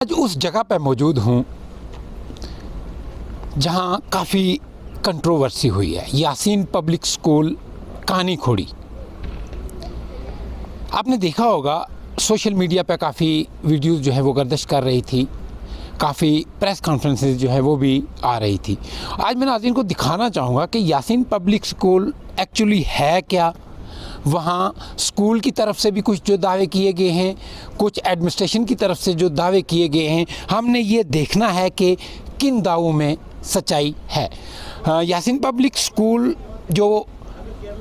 आज उस जगह पर मौजूद हूँ जहाँ काफ़ी कंट्रोवर्सी हुई है। यासीन पब्लिक स्कूल कानी खोड़ी। आपने देखा होगा सोशल मीडिया पर काफ़ी वीडियोस जो है वो गर्दिश कर रही थी, काफ़ी प्रेस कॉन्फ्रेंसेस जो है वो भी आ रही थी। आज मैं नाज़रीन को दिखाना चाहूँगा कि यासीन पब्लिक स्कूल एक्चुअली है क्या। वहाँ स्कूल की तरफ से भी कुछ जो दावे किए गए हैं, कुछ एडमिनिस्ट्रेशन की तरफ से जो दावे किए गए हैं, हमने ये देखना है कि किन दावों में सच्चाई है। यासीन पब्लिक स्कूल जो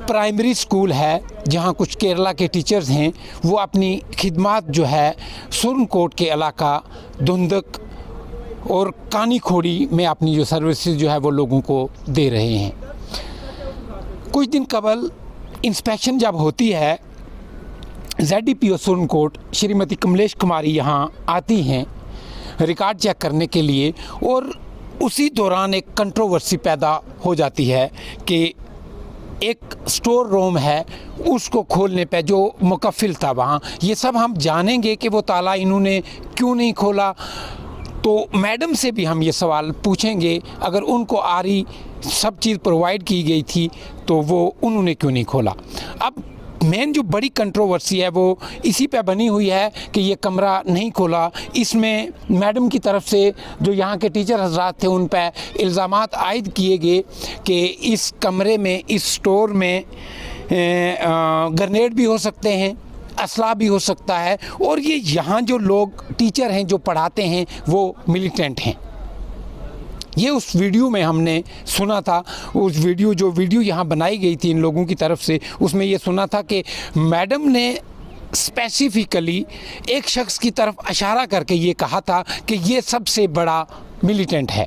प्राइमरी स्कूल है, जहाँ कुछ केरला के टीचर्स हैं, वो अपनी खिदमत जो है सुरनकोट के इलाका धुंधक और कानी खोड़ी में अपनी जो सर्विसेज जो है वो लोगों को दे रहे हैं। कुछ दिन कबल इंस्पेक्शन जब होती है, ZDPO सुरनकोट श्रीमती कमलेश कुमारी यहाँ आती हैं रिकॉर्ड चेक करने के लिए, और उसी दौरान एक कंट्रोवर्सी पैदा हो जाती है कि एक स्टोर रूम है, उसको खोलने पे जो मुकफ़िल था वहाँ, ये सब हम जानेंगे कि वो ताला इन्होंने क्यों नहीं खोला। तो मैडम से भी हम ये सवाल पूछेंगे, अगर उनको आरी सब चीज़ प्रोवाइड की गई थी तो वो उन्होंने क्यों नहीं खोला। अब मेन जो बड़ी कंट्रोवर्सी है वो इसी पे बनी हुई है कि ये कमरा नहीं खोला। इसमें मैडम की तरफ से जो यहाँ के टीचर हजरात थे उन पे इल्ज़ामात आयद किए गए कि इस कमरे में, इस स्टोर में ग्रेनेड भी हो सकते हैं, असला भी हो सकता है, और ये यहाँ जो लोग टीचर हैं जो पढ़ाते हैं वो मिलिटेंट हैं। ये उस वीडियो में हमने सुना था। उस वीडियो यहाँ बनाई गई थी इन लोगों की तरफ से, उसमें ये सुना था कि मैडम ने स्पेसिफिकली एक शख्स की तरफ इशारा करके ये कहा था कि ये सबसे बड़ा मिलिटेंट है,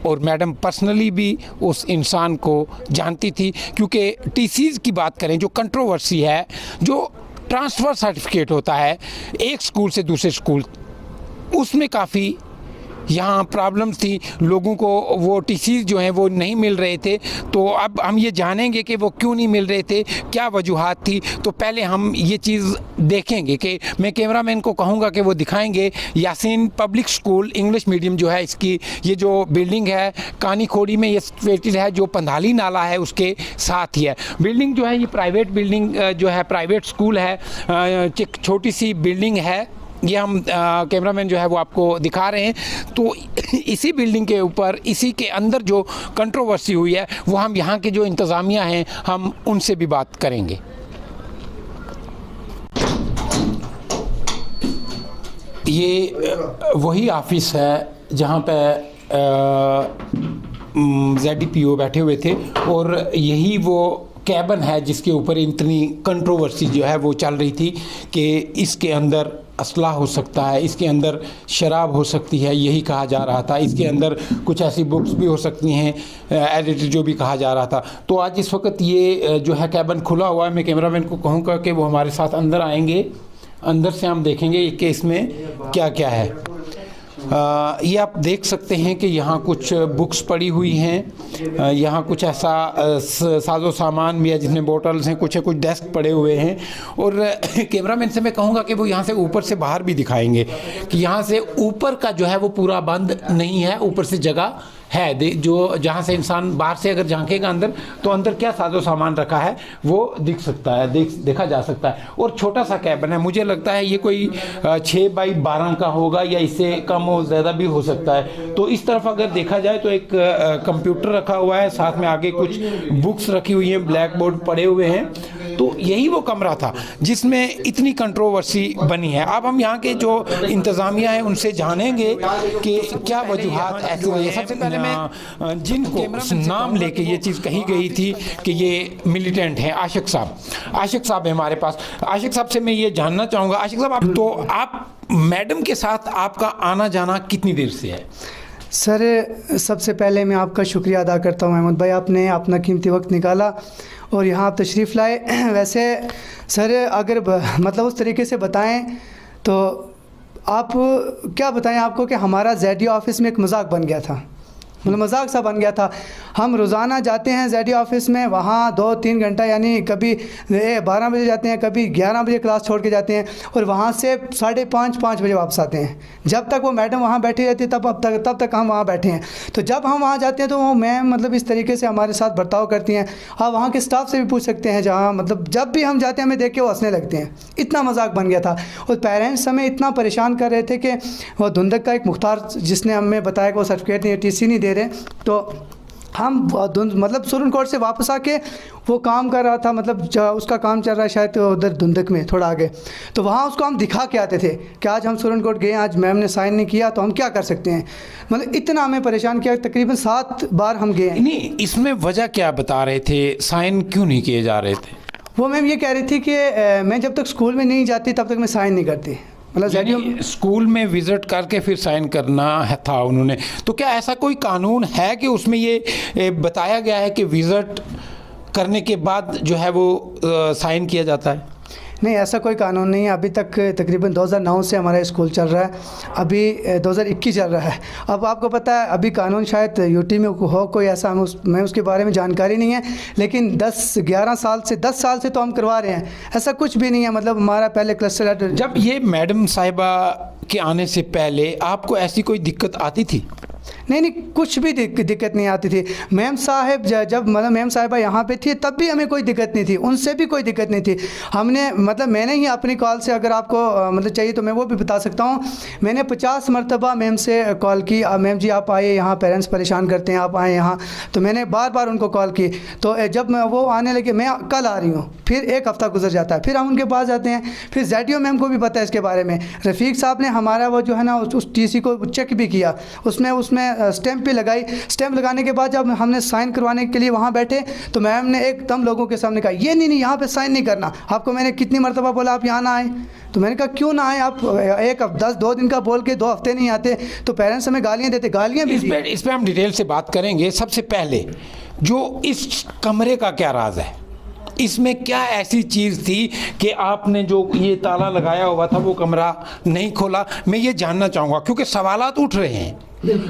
और मैडम पर्सनली भी उस इंसान को जानती थी। क्योंकि टीसीज़ की बात करें, जो कंट्रोवर्सी है, जो ट्रांसफ़र सर्टिफिकेट होता है एक स्कूल से दूसरे स्कूल, उसमें काफ़ी यहाँ प्रॉब्लम्स थी। लोगों को वो टीसीज़ जो हैं वो नहीं मिल रहे थे। तो अब हम ये जानेंगे कि वो क्यों नहीं मिल रहे थे, क्या वजूहात थी। तो पहले हम ये चीज़ देखेंगे कि मैं कैमरामैन को कहूँगा कि वो दिखाएंगे Yasin public school English medium जो है, इसकी ये जो बिल्डिंग है कानी खोड़ी में ये सिचुएटेड है, जो पंधाली नाला है उसके साथ ही है। बिल्डिंग जो है ये प्राइवेट बिल्डिंग जो है, प्राइवेट स्कूल है, एक छोटी सी बिल्डिंग है। ये हम कैमरामैन जो है वो आपको दिखा रहे हैं। तो इसी बिल्डिंग के ऊपर, इसी के अंदर जो कंट्रोवर्सी हुई है वो हम यहाँ के जो इंतज़ामिया हैं हम उनसे भी बात करेंगे। ये वही ऑफिस है जहाँ पे ZDPO बैठे हुए थे, और यही वो कैबिन है जिसके ऊपर इतनी कंट्रोवर्सी जो है वो चल रही थी कि इसके अंदर असला हो सकता है, इसके अंदर शराब हो सकती है, यही कहा जा रहा था। इसके अंदर कुछ ऐसी बुक्स भी हो सकती हैं, एडिटर जो भी कहा जा रहा था। तो आज इस वक्त ये जो है कैबिन खुला हुआ है। मैं कैमरामैन को कहूँगा कि वो हमारे साथ अंदर आएंगे, अंदर से हम देखेंगे कि इसमें क्या क्या है। ये आप देख सकते हैं कि यहाँ कुछ बुक्स पड़ी हुई हैं, यहाँ कुछ ऐसा साजो सामान भी है जिसमें बोतल्स हैं, कुछ डेस्क पड़े हुए हैं। और कैमरामैन से मैं कहूँगा कि वो यहाँ से ऊपर से बाहर भी दिखाएंगे कि यहाँ से ऊपर का जो है वो पूरा बंद नहीं है, ऊपर से जगह है जो जहाँ से इंसान बाहर से अगर झांकेगा अंदर तो अंदर क्या साजो सामान रखा है वो दिख सकता है, देखा जा सकता है। और छोटा सा कैबिन है, मुझे लगता है ये कोई 6 बाई 12 का होगा या इससे कम हो, ज़्यादा भी हो सकता है। तो इस तरफ अगर देखा जाए तो एक कंप्यूटर रखा हुआ है, साथ में आगे कुछ बुक्स रखी हुई हैं, ब्लैक बोर्ड पड़े हुए हैं। तो यही वो कमरा था जिसमें इतनी कंट्रोवर्सी बनी है। अब हम यहाँ के जो इंतज़ामिया हैं उनसे जानेंगे कि क्या वजूहात ऐसी हुई है। सबसे पहले मैं जिनको नाम लेके ये चीज़ कही गई थी कि ये मिलिटेंट हैं, आशिक साहब है हमारे पास। आशिक साहब से मैं ये जानना चाहूँगा, आशिक साहब आप मैडम के साथ आपका आना जाना कितनी देर से है? सर, सबसे पहले मैं आपका शुक्रिया अदा करता हूँ अहमद भाई, आपने अपना कीमती वक्त निकाला और यहाँ आप तशरीफ़ लाए। वैसे सर, अगर मतलब उस तरीके से बताएं तो आप क्या बताएं आपको कि हमारा ZDPO ऑफिस में एक मजाक बन गया था। मतलब मजाक सा बन गया था। हम रोज़ाना जाते हैं ZD ऑफिस में, वहाँ 2-3 घंटा यानी कभी 12 बजे जाते हैं, कभी 11 बजे क्लास छोड़ के जाते हैं और वहाँ से 5:30-5 बजे वापस आते हैं। जब तक वो मैडम वहाँ बैठी रहती है तब तक हम वहाँ बैठे हैं। तो जब हम वहाँ जाते हैं तो वो मैम मतलब इस तरीके से हमारे साथ बर्ताव करती हैं। आप वहाँ के स्टाफ से भी पूछ सकते हैं, जहाँ मतलब जब भी हम जाते हैं हमें देख के वो हंसने लगते हैं। इतना मजाक बन गया था। और पेरेंट्स हमें इतना परेशान कर रहे थे कि वो धुंधक का एक मुख्तार जिसने हमें बताया कि वो सर्टिफिकेट नहीं, TC नहीं दे रहे, तो हम मतलब सुरनकोट से वापस आके वो काम कर रहा था, मतलब उसका काम चल रहा है शायद उधर धुंधक में थोड़ा आगे, तो वहाँ उसको हम दिखा के आते थे कि आज हम सुरनकोट गए, आज मैम ने साइन नहीं किया तो हम क्या कर सकते हैं। मतलब इतना हमें परेशान किया, तकरीबन 7 बार हम गए। नहीं, इसमें वजह क्या बता रहे थे, साइन क्यों नहीं किए जा रहे थे? वो मैम ये कह रही थी कि मैं जब तक स्कूल में नहीं जाती तब तक मैं साइन नहीं करती। मतलब स्कूल में विजिट करके फिर साइन करना है था उन्होंने। तो क्या ऐसा कोई कानून है कि उसमें ये बताया गया है कि विजिट करने के बाद जो है वो साइन किया जाता है? नहीं, ऐसा कोई कानून नहीं है। अभी तक तकरीबन 2009 से हमारा स्कूल चल रहा है, अभी 2021 चल रहा है। अब आपको पता है अभी कानून शायद यूटी में हो कोई ऐसा, मैं उसके बारे में जानकारी नहीं है, लेकिन 10-11 साल से 10 साल से तो हम करवा रहे हैं, ऐसा कुछ भी नहीं है। मतलब हमारा पहले क्लस्टर जब ये मैडम साहिबा के आने से पहले आपको ऐसी कोई दिक्कत आती थी? नहीं, कुछ भी दिक्कत नहीं आती थी। मैम साहब जब मतलब मैम साहिबा यहाँ पे थी तब भी हमें कोई दिक्कत नहीं थी, उनसे भी कोई दिक्कत नहीं थी। हमने मतलब मैंने ही अपनी कॉल से, अगर आपको मतलब चाहिए तो मैं वो भी बता सकता हूँ, मैंने 50 मरतबा मैम से कॉल की, मैम जी आप आइए, यहाँ पेरेंट्स परेशान करते हैं, आप आए यहाँ। तो मैंने बार बार उनको कॉल की। तो जब वो आने लगे, मैं कल आ रही हूँ, फिर एक हफ़्ता गुजर जाता है, फिर हम उनके पास जाते हैं। फिर ZDO मैम को भी पता है इसके बारे में। रफ़ीक साहब ने हमारा वो जो है ना उस TC को चेक भी किया, उसमें स्टैंप भी लगाई। स्टैंप लगाने के बाद जब हमने साइन करवाने के लिए वहाँ बैठे तो मैम ने एकदम लोगों के सामने कहा, ये नहीं यहाँ पे साइन नहीं करना। आपको मैंने कितनी मरतबा बोला आप यहाँ ना आए? तो मैंने कहा क्यों ना आए आप? 2 दिन का बोल के 2 हफ्ते नहीं आते, तो पेरेंट्स हमें गालियाँ देते, गालियाँ भी। इस पर हम डिटेल से बात करेंगे। सबसे पहले जो इस कमरे का क्या राज है, इसमें क्या ऐसी चीज़ थी कि आपने जो ये ताला लगाया हुआ था वो कमरा नहीं खोला? मैं ये जानना चाहूँगा क्योंकि सवालात उठ रहे हैं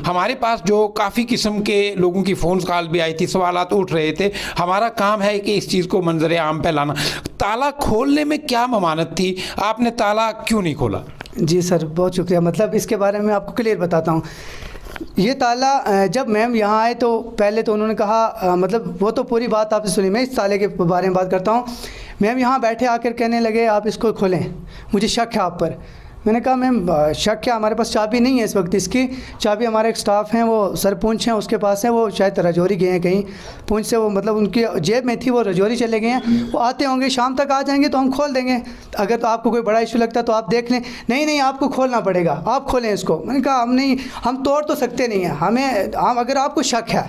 हमारे पास, जो काफ़ी किस्म के लोगों की फ़ोन कॉल भी आई थी, सवालात उठ रहे थे। हमारा काम है कि इस चीज़ को मंजर आम पे लाना। ताला खोलने में क्या ममानत थी, आपने ताला क्यों नहीं खोला? जी सर, बहुत शुक्रिया। मतलब इसके बारे में आपको क्लियर बताता हूँ। ये ताला जब मैम यहाँ आए तो पहले तो उन्होंने कहा, मतलब वो तो पूरी बात आपसे सुनी, मैं इस ताले के बारे में बात करता हूँ। मैम यहाँ बैठे आकर कहने लगे आप इसको खोलें, मुझे शक है आप पर। मैंने कहा मैम शक क्या, हमारे पास चाबी नहीं है इस वक्त इसकी। चाबी हमारे एक स्टाफ हैं, वो सर पूंछ हैं उसके पास है, वो शायद रजौरी गए हैं कहीं, पूंछ से वो मतलब उनकी जेब में थी, वो रजौरी चले गए हैं। वो आते होंगे, शाम तक आ जाएंगे तो हम खोल देंगे। अगर तो आपको कोई बड़ा इशू लगता है तो आप देख लें। नहीं आपको खोलना पड़ेगा, आप खोलें इसको। मैंने कहा हम तोड़ तो सकते नहीं हैं, हम अगर आपको शक है,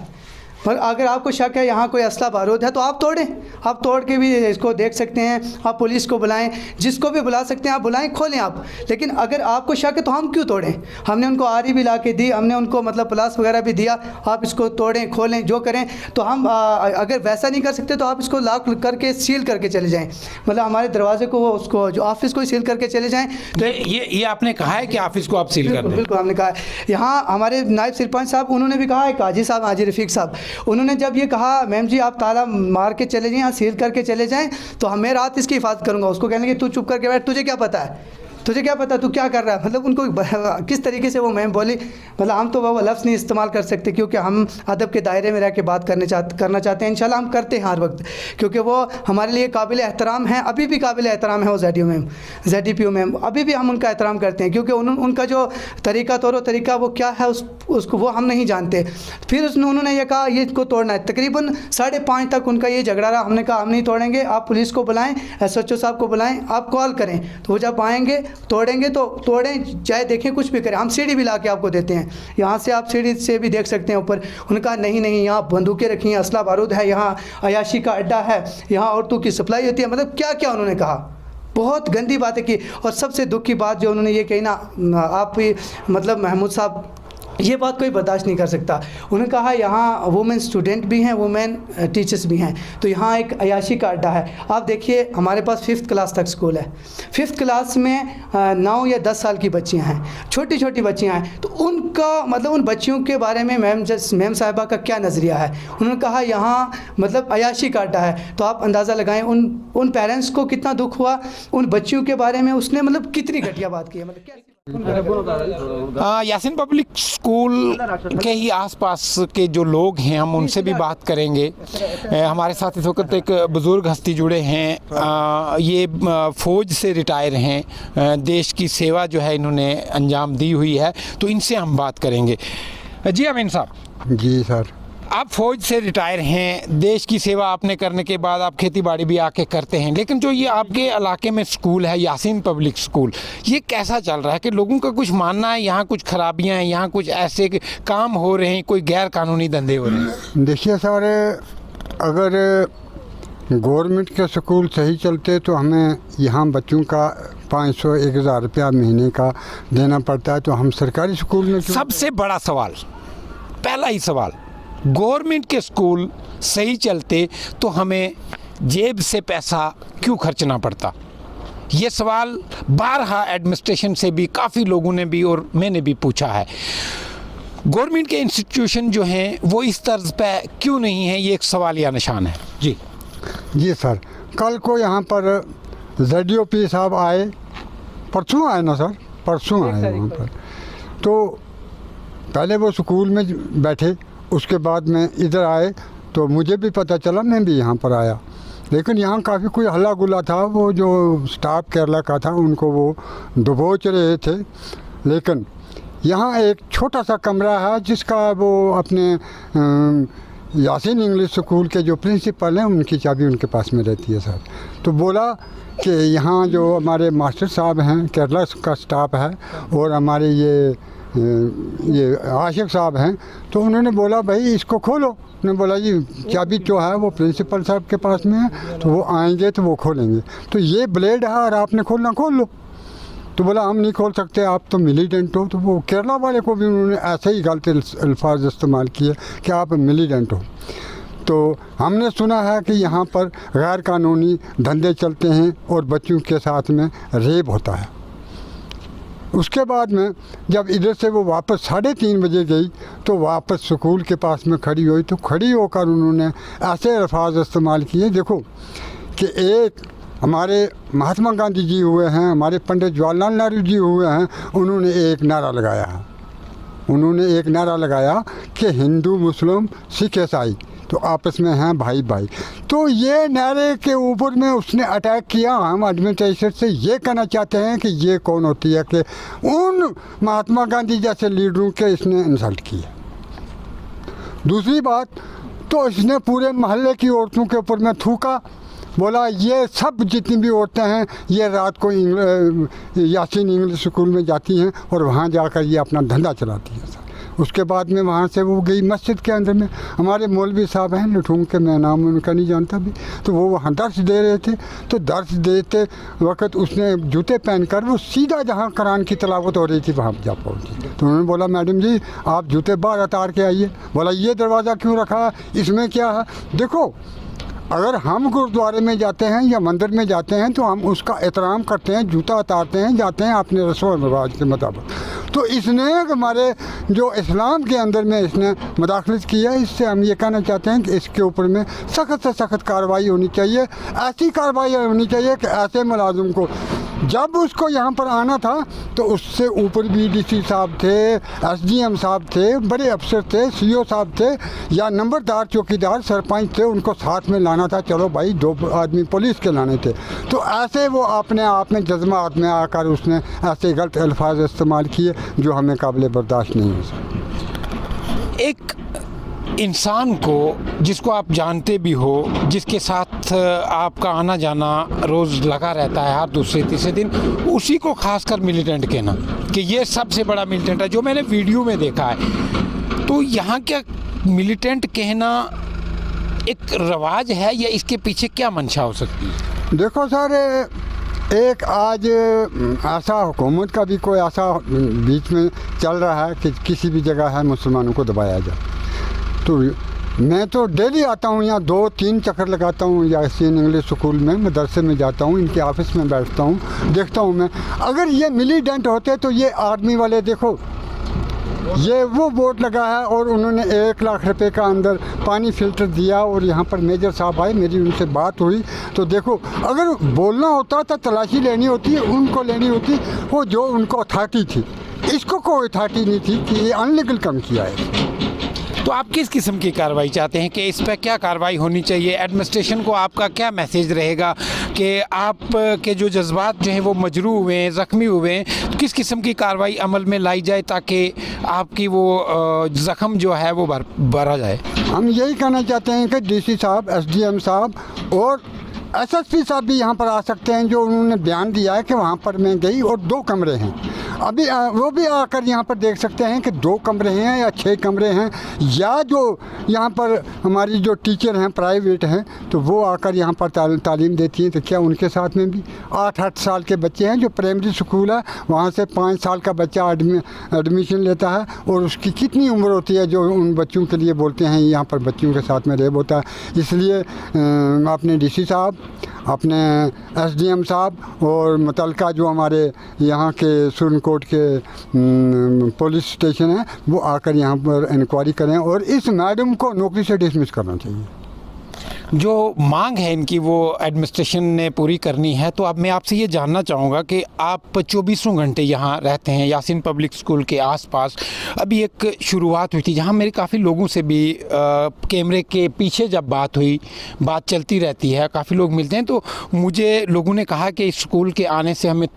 पर अगर आपको शक है यहाँ कोई असला बारूद है तो आप तोड़ें, आप तोड़ के भी इसको देख सकते हैं। आप पुलिस को बुलाएं, जिसको भी बुला सकते हैं आप बुलाएं, खोलें आप। लेकिन अगर आपको शक है तो हम क्यों तोड़ें? हमने उनको आरी भी ला के दी, हमने उनको मतलब प्लास वगैरह भी दिया, आप इसको तोड़ें, खोलें, जो करें। तो हम अगर वैसा नहीं कर सकते तो आप इसको लॉक करके सील करके चले जाएँ, मतलब हमारे दरवाजे को उसको जो ऑफिस को सील करके चले जाएँ। तो ये आपने कहा है कि ऑफिस को आप सील कर दें? बिल्कुल हमने कहा है। यहाँ हमारे नायब सरपंच साहब उन्होंने भी कहा है, काजी साहब, हाजी रफ़ीक साहब, उन्होंने जब ये कहा मैम जी आप ताला मार के चले जाएं, सील करके चले जाएं, तो मैं रात इसकी हिफाजत करूंगा। उसको कहने कि तू चुप करके बैठ, तुझे क्या पता है, तुझे क्या पता तू क्या कर रहा है। मतलब उनको किस तरीके से वो मैम बोली, मतलब हम तो वो लफ्ज़ नहीं इस्तेमाल कर सकते क्योंकि हम अदब के दायरे में रह के बात करना चाहते हैं। इंशाल्लाह हम करते हैं हर वक्त, क्योंकि वो हमारे लिए काबिल एहतराम हैं, अभी भी काबिल एहतराम है वो ZDO मैम, ZDPO मैम, अभी भी हम उनका एहतराम करते हैं क्योंकि उनका जो तरीका वो क्या है उसको वो हम नहीं जानते। फिर उन्होंने ये कहा ये इसको तोड़ना है। तकरीबन 5:30 तक उनका ये झगड़ा रहा। हमने कहा हम नहीं तोड़ेंगे, आप पुलिस को बुलाएं, SHO साहब को बुलाएं, आप कॉल करें, तो वो जब आएंगे तोड़ेंगे तो तोड़ें, चाहे देखें कुछ भी करें, हम सीढ़ी भी ला के आपको देते हैं, यहाँ से आप सीढ़ी से भी देख सकते हैं ऊपर। उन्होंने कहा नहीं यहाँ बंदूकें रखी हैं, असला बारूद है, यहाँ अयाशी का अड्डा है, यहाँ औरतों की सप्लाई होती है। मतलब क्या क्या उन्होंने कहा, बहुत गंदी बातें की। और सबसे दुख की बात जो उन्होंने ये कही ना, आप भी मतलब महमूद साहब ये बात कोई बर्दाश्त नहीं कर सकता। उन्होंने कहा यहाँ वुमेन स्टूडेंट भी हैं, वुमेन टीचर्स भी हैं, तो यहाँ एक अयाशी का अड्डा है। आप देखिए हमारे पास 5th क्लास तक स्कूल है, 5th क्लास में 9 या 10 साल की बच्चियाँ हैं, छोटी छोटी बच्चियाँ हैं। तो उनका मतलब उन बच्चियों के बारे में मैम साहिबा का क्या नज़रिया है? उन्होंने कहा यहाँ मतलब अयाशी का अड्डा है। तो आप अंदाज़ा लगाएं उन पेरेंट्स को कितना दुख हुआ, उन बच्चियों के बारे में उसने मतलब कितनी घटिया बात की है। मतलब क्या यासीन पब्लिक स्कूल के ही आसपास के जो लोग हैं हम उनसे भी बात करेंगे। हमारे साथ इस वक्त एक बुज़ुर्ग हस्ती जुड़े हैं। ये फ़ौज से रिटायर हैं, देश की सेवा जो है इन्होंने अंजाम दी हुई है, तो इनसे हम बात करेंगे। जी अमीन साहब। जी सर। आप फ़ौज से रिटायर हैं, देश की सेवा आपने करने के बाद आप खेती बाड़ी भी आके करते हैं, लेकिन जो ये आपके इलाके में स्कूल है यासीन पब्लिक स्कूल, ये कैसा चल रहा है कि लोगों का कुछ मानना है यहाँ कुछ खराबियाँ हैं, यहाँ कुछ ऐसे काम हो रहे हैं, कोई गैर कानूनी धंधे हो रहे हैं? देखिए सर, अगर गवर्नमेंट के स्कूल सही चलते तो हमें यहाँ बच्चों का 500-1000 रुपया महीने का देना पड़ता है, तो हम सरकारी स्कूल में सबसे बड़ा सवाल, पहला ही सवाल, गवर्नमेंट के स्कूल सही चलते तो हमें जेब से पैसा क्यों खर्चना पड़ता? ये सवाल बारहा एडमिनिस्ट्रेशन से भी काफ़ी लोगों ने भी और मैंने भी पूछा है। गवर्नमेंट के इंस्टीट्यूशन जो हैं वो इस तर्ज पे क्यों नहीं है, ये एक सवालिया निशान है। जी सर, कल को यहाँ पर ZDOP साहब आए, परसों आए ना सर, परसों आए वहाँ पर, तो पहले वो स्कूल में बैठे, उसके बाद में इधर आए तो मुझे भी पता चला, मैं भी यहाँ पर आया। लेकिन यहाँ काफ़ी कोई हल्ला गुल्ला था, वो जो स्टाफ केरला का था उनको वो दबोच रहे थे। लेकिन यहाँ एक छोटा सा कमरा है जिसका वो अपने यासीन इंग्लिश स्कूल के जो प्रिंसिपल हैं उनकी चाबी उनके पास में रहती है सर। तो बोला कि यहाँ जो हमारे मास्टर साहब हैं, केरला का स्टाफ है, और हमारे ये आशिक साहब हैं, तो उन्होंने बोला भाई इसको खोलो। उन्होंने बोला जी चाबी जो है वो प्रिंसिपल साहब के पास में है, तो वो आएंगे तो वो खोलेंगे, तो ये ब्लेड है और आपने खोलना खोल लो। तो बोला हम नहीं खोल सकते, आप तो मिलिटेंट हो। तो वो केरला वाले को भी उन्होंने ऐसे ही गलत अल्फाज इस्तेमाल किए कि आप मिलिटेंट हो। तो हमने सुना है कि यहाँ पर गैर कानूनी धंधे चलते हैं और बच्चों के साथ में रेप होता है। उसके बाद में जब इधर से वो वापस 3:30 बजे गई तो वापस स्कूल के पास में खड़ी हुई, तो खड़ी होकर उन्होंने ऐसे अल्फाज इस्तेमाल किए, देखो कि एक हमारे महात्मा गांधी जी हुए हैं, हमारे पंडित जवाहरलाल नेहरू जी हुए हैं, उन्होंने एक नारा लगाया कि हिंदू मुस्लिम सिख ईसाई तो आपस में हैं भाई भाई। तो ये नारे के ऊपर में उसने अटैक किया। हम एडमिनिस्ट्रेशन से ये कहना चाहते हैं कि ये कौन होती है कि उन महात्मा गांधी जैसे लीडरों के इसने इंसल्ट की है। दूसरी बात, तो इसने पूरे मोहल्ले की औरतों के ऊपर में थूका, बोला ये सब जितनी भी औरतें हैं ये रात को यासीन इंग्लिश स्कूल में जाती हैं और वहाँ जाकर ये अपना धंधा चलाती हैं सर। उसके बाद में वहाँ से वो गई मस्जिद के अंदर में, हमारे मौलवी साहब हैं लठूम के, मैं नाम उनका नहीं जानता भी, तो वो वहाँ दर्स दे रहे थे। तो दर्स देते वक्त उसने जूते पहनकर वो सीधा जहाँ कुरान की तिलावत हो रही थी वहाँ जा पहुँची। तो उन्होंने बोला मैडम जी आप जूते बाहर उतार के आइए। बोला ये दरवाज़ा क्यों रखा है, इसमें क्या है? देखो अगर हम गुरुद्वारे में जाते हैं या मंदिर में जाते हैं तो हम उसका एहतराम करते हैं, जूता उतारते हैं, जाते हैं अपने रस्म और रिवाज के मुताबिक। तो इसने हमारे जो इस्लाम के अंदर में इसने मुदाखलत किया, इससे हम ये कहना चाहते हैं कि इसके ऊपर में सख्त से सख्त कार्रवाई होनी चाहिए। ऐसी कार्रवाई होनी चाहिए कि ऐसे मुलाजिम को, जब उसको यहाँ पर आना था तो उससे ऊपर भी DC साहब थे, SDM साहब थे, बड़े अफसर थे, CO साहब थे या नंबरदार चौकीदार सरपंच थे, उनको साथ में लाना था। चलो भाई 2 आदमी पुलिस के लाने थे। तो ऐसे वो अपने आप में जज्बात में आकर उसने ऐसे गलत अल्फाज इस्तेमाल किए जो हमें काबिल बर्दाश्त नहीं हो सकते। एक इंसान को जिसको आप जानते भी हो, जिसके साथ आपका आना जाना रोज़ लगा रहता है हर दूसरे तीसरे दिन, उसी को खासकर मिलिटेंट कहना कि ये सबसे बड़ा मिलिटेंट है, जो मैंने वीडियो में देखा है, तो यहाँ क्या मिलिटेंट कहना एक रवाज है या इसके पीछे क्या मंशा हो सकती है? देखो सर, एक आज ऐसा हुकूमत का भी कोई ऐसा बीच में चल रहा है कि किसी भी जगह है मुसलमानों को दबाया जाए। तो मैं तो डेली आता हूँ यहाँ, 2-3 चक्कर लगाता हूँ यासीन इंग्लिश स्कूल में, मदरसे में जाता हूँ, इनके ऑफिस में बैठता हूँ, देखता हूँ मैं। अगर ये मिलीटेंट होते तो ये आर्मी वाले देखो, ये वो बोर्ड लगा है और उन्होंने 1 लाख रुपए का अंदर पानी फ़िल्टर दिया और यहाँ पर मेजर साहब आए, मेरी उनसे बात हुई। तो देखो, अगर बोलना होता तो तलाशी लेनी होती है, उनको लेनी होती वो जो उनको अथॉरिटी थी। इसको कोई अथॉरिटी नहीं थी कि ये अनलीगल काम किया है। तो आप किस किस्म की कार्रवाई चाहते हैं कि इस पर क्या कार्रवाई होनी चाहिए? एडमिनिस्ट्रेशन को आपका क्या मैसेज रहेगा कि आप के जो जज्बात जो हैं वो मजरू हुए हैं, ज़ख्मी हुए हैं, तो किस किस्म की कार्रवाई अमल में लाई जाए ताकि आपकी वो ज़ख्म जो है वो भरा जाए? हम यही कहना चाहते हैं कि डीसी साहब, एसडीएम साहब और एसएसपी साहब भी यहाँ पर आ सकते हैं। जो उन्होंने बयान दिया है कि वहाँ पर मैं गई और 2 कमरे हैं, अभी वो भी आकर यहाँ पर देख सकते हैं कि 2 कमरे हैं या 6 कमरे हैं, या जो यहाँ पर हमारी जो टीचर हैं प्राइवेट हैं तो वो आकर यहाँ पर तालीम देती हैं। तो क्या उनके साथ में भी 8-8 साल के बच्चे हैं? जो प्राइमरी स्कूल है वहाँ से 5 साल का बच्चा एडमिशन लेता है और उसकी कितनी उम्र होती है जो उन बच्चों के लिए बोलते हैं यहाँ पर बच्चों के साथ में रेप होता है। इसलिए अपने डीसी साहब, अपने एसडीएम साहब और मुतलका जो हमारे यहाँ के सुरनकोट के पुलिस स्टेशन है वो आकर यहाँ पर इंक्वायरी करें और इस मैडम को नौकरी से डिसमिस करना चाहिए। जो मांग है इनकी वो एडमिनिस्ट्रेशन ने पूरी करनी है। तो अब मैं आपसे ये जानना चाहूँगा कि आप 24 घंटे यहाँ रहते हैं यासीन पब्लिक स्कूल के आसपास। अभी एक शुरुआत हुई थी जहाँ मेरे काफ़ी लोगों से भी कैमरे के पीछे जब बात हुई, बात चलती रहती है, काफ़ी लोग मिलते हैं, तो मुझे लोगों ने कहा कि इस स्कूल के आने से हमें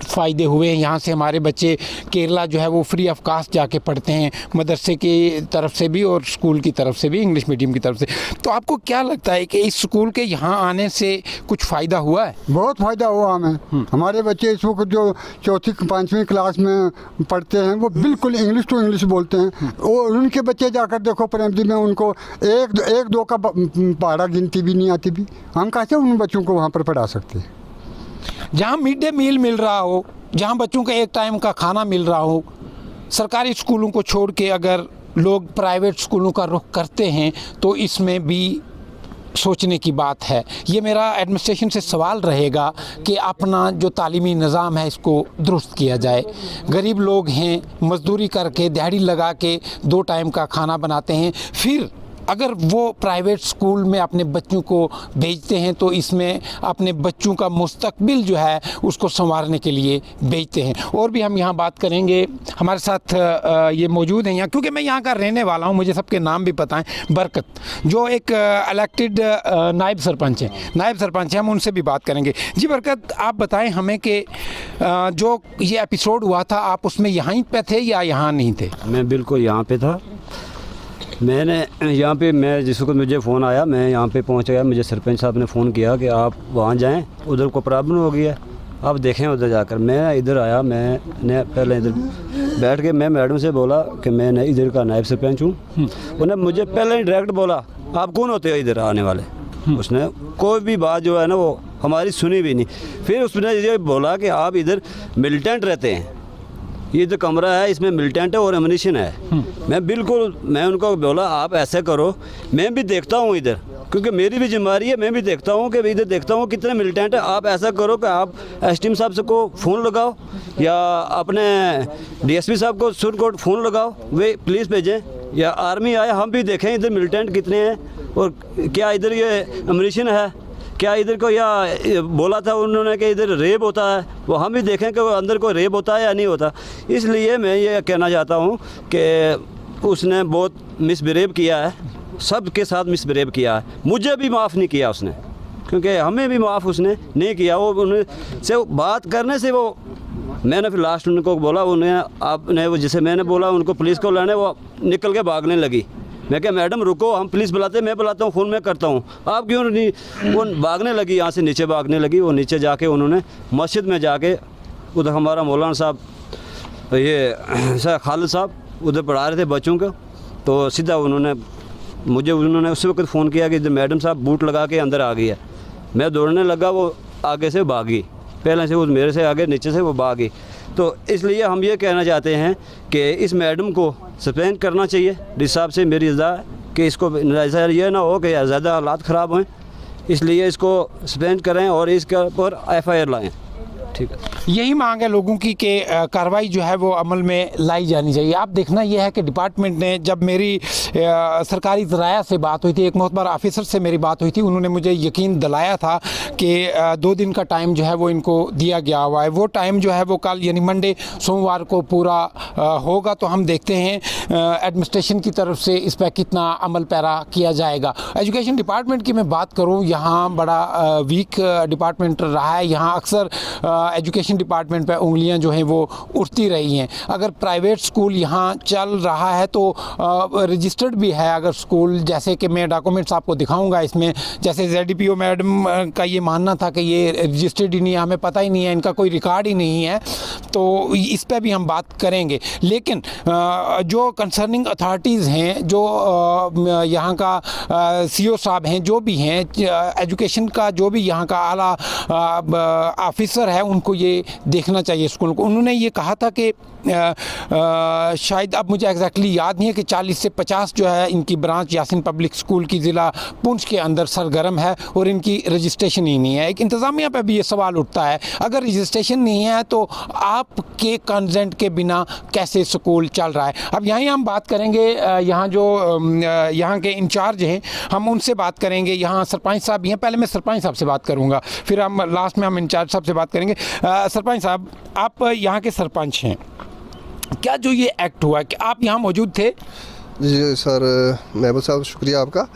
फ़ायदे हुए हैं। यहाँ से हमारे बच्चे केरला जो है वो फ्री ऑफ कास्ट जाके पढ़ते हैं, मदरसे की तरफ से भी और स्कूल की तरफ से भी, इंग्लिश मीडियम की तरफ से। तो आपको क्या लगता है कि इस स्कूल के यहाँ आने से कुछ फ़ायदा हुआ है? बहुत फ़ायदा हुआ हमें। हमारे बच्चे इस वक्त जो 4वीं-5वीं क्लास में पढ़ते हैं वो बिल्कुल इंग्लिश टू इंग्लिश बोलते हैं। और उनके बच्चे जाकर देखो प्राइमरी में, उनको 1-2 का पहाड़ा गिनती भी नहीं आती भी। हम कैसे उन बच्चों को वहाँ पर पढ़ा सकते हैं? जहाँ मिड डे मील मिल रहा हो, जहाँ बच्चों का एक टाइम का खाना मिल रहा हो, सरकारी स्कूलों को छोड़ के अगर लोग प्राइवेट स्कूलों का रुख करते हैं तो इसमें भी सोचने की बात है। ये मेरा एडमिनिस्ट्रेशन से सवाल रहेगा कि अपना जो तालीमी निज़ाम है इसको दुरुस्त किया जाए। गरीब लोग हैं, मज़दूरी करके दिहाड़ी लगा के 2 टाइम का खाना बनाते हैं, फिर अगर वो प्राइवेट स्कूल में अपने बच्चों को भेजते हैं तो इसमें अपने बच्चों का मुस्तकबिल जो है उसको संवारने के लिए भेजते हैं। और भी हम यहाँ बात करेंगे। हमारे साथ ये मौजूद हैं यहाँ, क्योंकि मैं यहाँ का रहने वाला हूँ, मुझे सबके नाम भी पता हैं। बरकत जो एक इलेक्टेड नायब सरपंच हैं, हम उनसे भी बात करेंगे। जी बरकत, आप बताएं हमें कि जो ये एपिसोड हुआ था आप उसमें यहीं पे थे या यहाँ नहीं थे? मैं बिल्कुल यहाँ पे था। मैंने यहाँ पे, मैं जिसको मुझे फ़ोन आया मैं यहाँ पे पहुँच गया। मुझे सरपंच साहब ने फ़ोन किया कि आप वहाँ जाएं, उधर को प्रॉब्लम हो गई है, आप देखें उधर जाकर। मैं इधर आया, मैंने पहले इधर बैठ के मैं मैडम से बोला कि मैं इधर का नायब सरपंच हूँ। उन्होंने मुझे पहले ही डायरेक्ट बोला आप कौन होते हो इधर आने वाले। उसने कोई भी बात जो है ना वो हमारी सुनी भी नहीं। फिर उसने ये बोला कि आप इधर मिलिटेंट रहते हैं, ये जो कमरा है इसमें मिलिटेंट है और एमुनिशन है। मैं उनको बोला आप ऐसे करो, मैं भी देखता हूँ इधर, क्योंकि मेरी भी जिम्मेदारी है, मैं भी देखता हूँ कि इधर देखता हूँ कितने मिलिटेंट है। आप ऐसा करो कि आप एसडीएम साहब से को फ़ोन लगाओ या अपने डीएसपी साहब को सुरकोट फ़ोन लगाओ, वे पुलिस भेजें या आर्मी आए, हम भी देखें इधर मिलिटेंट कितने हैं और क्या इधर ये एमुनिशन है, क्या इधर को या बोला था उन्होंने कि इधर रेप होता है, वो हम भी देखें कि वो अंदर कोई रेप होता है या नहीं होता। इसलिए मैं ये कहना चाहता हूँ कि उसने बहुत मिसबिहेव किया है, सब के साथ मिसबिहेव किया है। मुझे भी माफ़ नहीं किया उसने, क्योंकि हमें भी माफ़ उसने नहीं किया। वो उनसे बात करने से वो, मैंने फिर लास्ट उनको बोला, उन्हें आपने वो जिसे मैंने बोला उनको पुलिस को लाने, वो निकल के भागने लगी। मैं क्या मैडम रुको, हम पुलिस बुलाते, मैं बुलाता हूँ, फ़ोन में करता हूँ, आप क्यों नहीं। वो भागने लगी, यहाँ से नीचे भागने लगी। वो नीचे जाके उन्होंने मस्जिद में जाके, उधर हमारा मौलाना साहब, ये खालिद साहब उधर पढ़ा रहे थे बच्चों को, तो सीधा उन्होंने उस वक्त फ़ोन किया कि मैडम साहब बूट लगा के अंदर आ गई है। मैं दौड़ने लगा, वो आगे से भागी, पहले से वो मेरे से आगे नीचे से वो भाग गई। तो इसलिए हम ये कहना चाहते हैं कि इस मैडम को सस्पेंड करना चाहिए। जिस हिसाब से मेरी इज़्ज़ा है कि इसको ऐसा ये ना हो कि ज़्यादा हालात ख़राब हों, इसलिए इसको सस्पेंड करें और इसके ऊपर FIR लाएँ। ठीक है, यही मांग है लोगों की कि कार्रवाई जो है वो अमल में लाई जानी चाहिए। आप देखना यह है कि डिपार्टमेंट ने, जब मेरी सरकारी ज़राया से बात हुई थी, एक मोहतबर ऑफिसर से मेरी बात हुई थी, उन्होंने मुझे यकीन दिलाया था कि 2 दिन का टाइम जो है वो इनको दिया गया हुआ है। वो टाइम जो है वो कल यानी मंडे सोमवार को पूरा होगा। तो हम देखते हैं एडमिनिस्ट्रेशन की तरफ से इस पर कितना अमल पैरा किया जाएगा। एजुकेशन डिपार्टमेंट की मैं बात करूँ, यहाँ बड़ा वीक डिपार्टमेंट रहा है। यहाँ अक्सर एजुकेशन डिपार्टमेंट पे उंगलियां जो हैं वो उठती रही हैं। अगर प्राइवेट स्कूल यहाँ चल रहा है तो रजिस्टर्ड भी है अगर स्कूल, जैसे कि मैं डॉक्यूमेंट्स आपको दिखाऊंगा इसमें, जैसे ZDPO मैडम का ये मानना था कि ये रजिस्टर्ड ही नहीं है, हमें पता ही नहीं है, इनका कोई रिकॉर्ड ही नहीं है। तो इस पर भी हम बात करेंगे। लेकिन जो कंसर्निंग अथॉरिटीज़ हैं, जो यहाँ का CO साहब हैं, जो भी हैं एजुकेशन का, जो भी यहाँ का आला ऑफिसर है, उनको ये देखना चाहिए स्कूल को। उन्होंने ये कहा था कि शायद, अब मुझे एग्जैक्टली याद नहीं है, कि 40 से 50 जो है इनकी ब्रांच यासिन पब्लिक स्कूल की ज़िला पुंछ के अंदर सरगर्म है और इनकी रजिस्ट्रेशन ही नहीं है। एक इंतज़ामिया पे भी ये सवाल उठता है, अगर रजिस्ट्रेशन नहीं है तो आपके कंसेंट के बिना कैसे स्कूल चल रहा है। अब यहीं हम बात करेंगे, यहाँ जो यहाँ के इंचार्ज हैं हम उनसे बात करेंगे। यहाँ सरपंच साहब भी हैं, पहले मैं सरपंच साहब से बात करूँगा, फिर हम लास्ट में हम इंचार्ज साहब से बात करेंगे। सरपंच साहब, आप यहाँ के सरपंच हैं, क्या जो ये एक्ट हुआ कि आप यहाँ मौजूद थे? जी सर, महबूब साहब शुक्रिया आपका।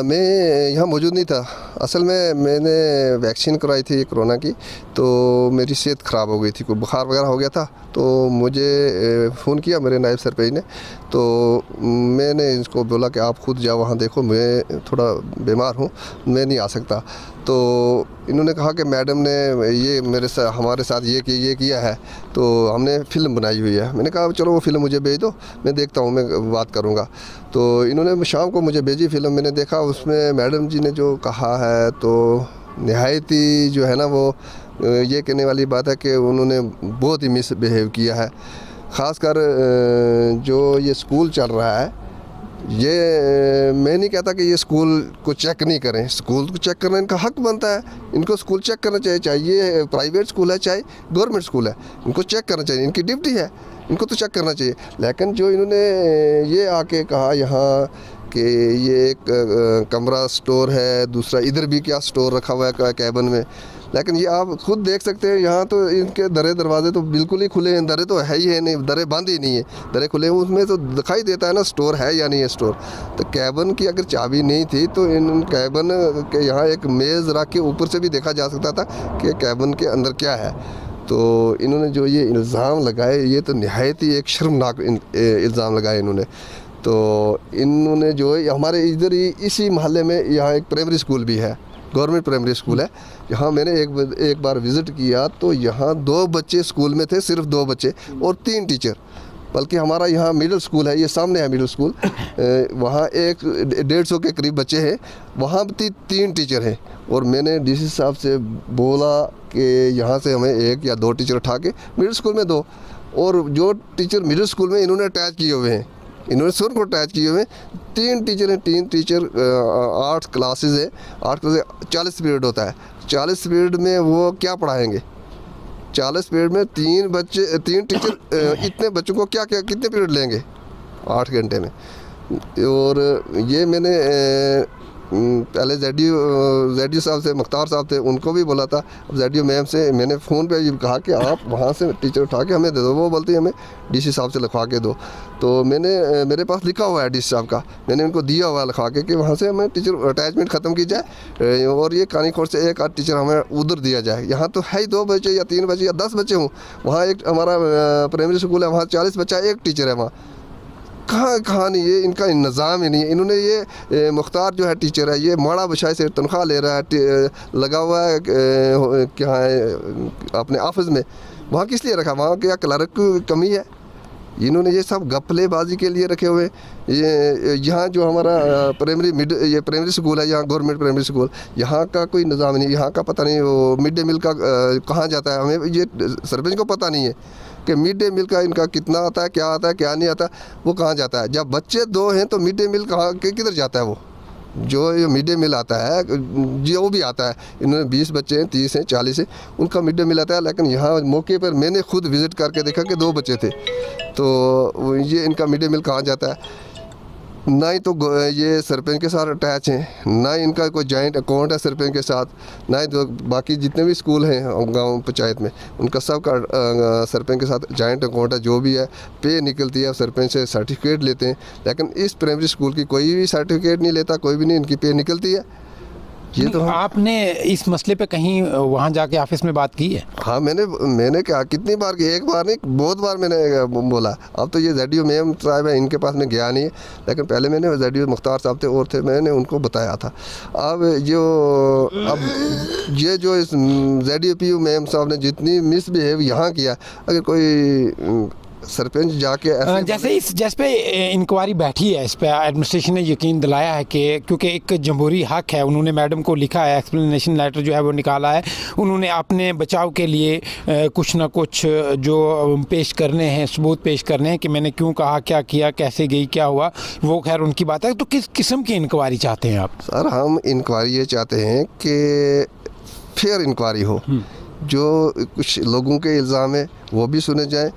मैं यहाँ मौजूद नहीं था। असल में मैंने वैक्सीन करवाई थी कोरोना की, तो मेरी सेहत ख़राब हो गई थी, कोई बुखार वगैरह हो गया था। तो मुझे फ़ोन किया मेरे नायब सरपंच ने, तो मैंने इसको बोला कि आप खुद जाओ वहाँ देखो, मैं थोड़ा बीमार हूँ, मैं नहीं आ सकता। तो इन्होंने कहा कि मैडम ने ये हमारे साथ ये किया है, तो हमने फ़िल्म बनाई हुई है। मैंने कहा चलो वो फ़िल्म मुझे भेज दो, मैं देखता हूँ, मैं बात करूँगा। तो इन्होंने शाम को मुझे भेजी फ़िल्म, मैंने देखा, उसमें मैडम जी ने जो कहा है तो नहायत ही जो है ना, वो ये कहने वाली बात है कि उन्होंने बहुत ही मिसबिहेव किया है। ख़ासकर जो ये स्कूल चल रहा है, ये मैं नहीं कहता कि ये स्कूल को चेक नहीं करें, स्कूल को चेक करना इनका हक बनता है, इनको स्कूल चेक करना चाहिए, चाहे ये प्राइवेट स्कूल है चाहे गवर्नमेंट स्कूल है, इनको चेक करना चाहिए, इनकी ड्यूटी है, इनको तो चेक करना चाहिए। लेकिन जो इन्होंने ये आके कहा यहाँ कि ये एक कमरा स्टोर है, दूसरा इधर भी क्या स्टोर रखा हुआ है कैबिन में, लेकिन ये आप खुद देख सकते हैं, यहाँ तो इनके दरे दरवाजे तो बिल्कुल ही खुले हैं, दरे तो है ही है नहीं, दरे बंद ही नहीं है, दरे खुले हैं, उसमें तो दिखाई देता है ना स्टोर है या नहीं है स्टोर। तो कैबिन की अगर चाबी नहीं थी तो इन कैबिन के यहाँ एक मेज़ रख के ऊपर से भी देखा जा सकता था कि कैबिन के अंदर क्या है। तो इन्होंने जो ये इल्ज़ाम लगाए, ये तो नहायत ही एक शर्मनाक इल्ज़ाम लगाए इन्होंने। तो इन्होंने जो है हमारे इधर ही इसी मोहल्ले में यहाँ एक प्राइमरी स्कूल भी है, गवर्नमेंट प्राइमरी स्कूल है। यहाँ मैंने एक बार विज़िट किया तो यहाँ 2 बच्चे स्कूल में थे, सिर्फ 2 बच्चे और 3 टीचर। बल्कि हमारा यहाँ मिडिल स्कूल है, ये सामने है मिडिल स्कूल, वहाँ 150 के करीब बच्चे हैं, वहाँ भी 3 टीचर हैं। और मैंने DC साहब से बोला कि यहाँ से हमें 1 या 2 टीचर उठा के मिडिल स्कूल में दो। और जो टीचर मिडिल स्कूल में इन्होंने अटैच किए हुए हैं, इन्होंने सुर को अटैच किए हुए हैं। 3 टीचर हैं, 3 टीचर 8 क्लासेस है, 8 क्लासेस 40 पीरियड होता है। 40 पीरियड में वो क्या पढ़ाएंगे? 40 पीरियड में 3 टीचर इतने बच्चों को कितने पीरियड लेंगे 8 घंटे में? और ये मैंने पहले ZDO साहब से, मुख्तार साहब थे, उनको भी बोला था। अब ZDO मैम से मैंने फ़ोन पे ये कहा कि आप वहाँ से टीचर उठा के हमें दे दो, वो बोलती है हमें DC साहब से लिखवा के दो। तो मेरे पास लिखा हुआ है DC साहब का, मैंने उनको दिया हुआ है लिखवा के कि वहाँ से हमें टीचर अटैचमेंट ख़त्म की जाए और ये कानीकोट से 1 आध टीचर हमें उधर दिया जाए। यहाँ तो है ही 2 बच्चे या 3 बच्चे या 10 बच्चे हों। वहाँ एक हमारा प्राइमरी स्कूल है, वहाँ 40 बच्चा, 1 टीचर है वहाँ। कहाँ नहीं, ये इनका निज़ाम ही नहीं है। इन्होंने ये मुख्तार जो है टीचर है, ये माड़ा बशाई से तनख्वाह ले रहा है, लगा हुआ है क्या है अपने ऑफिस में। वहाँ किस लिए रखा? वहाँ क्या क्लर्क की कमी है? इन्होंने ये सब गपलेबाजी के लिए रखे हुए। ये यहाँ जो हमारा प्राइमरी स्कूल है, यहाँ गवर्नमेंट प्राइमरी स्कूल, यहाँ का कोई निज़ाम नहीं, यहाँ का पता नहीं वो मिड डे मील का कहाँ जाता है, हमें ये सरपंच को पता नहीं है कि मिड डे मील का इनका कितना आता है, क्या नहीं आता, वो कहाँ जाता है। जब बच्चे 2 हैं तो मिड डे मील कहाँ किधर जाता है, वो जो ये मिड डे मील आता है जो भी आता है, इन्होंने 20 बच्चे हैं, 30 हैं, 40 हैं, उनका मिड डे मील आता है। लेकिन यहाँ मौके पर मैंने खुद विज़िट करके देखा कि 2 बच्चे थे, तो ये इनका मिड डे मील कहाँ जाता है। ना ही तो ये सरपंच के साथ अटैच हैं, ना ही इनका कोई जॉइंट अकाउंट है सरपंच के साथ, ना ही तो बाकी जितने भी स्कूल हैं गांव पंचायत में उनका सब का सरपंच के साथ जॉइंट अकाउंट है। जो भी है पे निकलती है सरपंच से सर्टिफिकेट लेते हैं, लेकिन इस प्राइमरी स्कूल की कोई भी सर्टिफिकेट नहीं लेता, कोई भी नहीं, इनकी पे निकलती है। ये तो आपने इस मसले पे कहीं वहाँ जाके ऑफिस में बात की है? हाँ, मैंने क्या कितनी बार की, एक बार नहीं बहुत बार मैंने बोला। अब तो ये ZDO मेम साहब है, इनके पास में गया नहीं है, लेकिन पहले मैंने ZDO मुख्तार साहब थे और थे, मैंने उनको बताया था। अब ये जो इस ZDO PU मेम साहब ने जितनी मिसबिहेव यहाँ किया, अगर कोई सरपंच जाके जैसे जिस पे इंक्वायरी बैठी है, इस पे एडमिनिस्ट्रेशन ने यकीन दिलाया है कि क्योंकि एक जमहूरी हक है, उन्होंने मैडम को लिखा है, एक्सप्लेनेशन लेटर जो है वो निकाला है, उन्होंने अपने बचाव के लिए कुछ ना कुछ जो पेश करने हैं, सबूत पेश करने हैं कि मैंने क्यों कहा, क्या किया, कैसे गई, क्या हुआ, वो खैर उनकी बात है। तो किस किस्म की इंक्वायरी चाहते हैं आप? सर, हम इंक्वायरी ये चाहते हैं कि फेयर इंक्वायरी हो, जो कुछ लोगों के इल्ज़ाम है वो भी सुने जाएँ,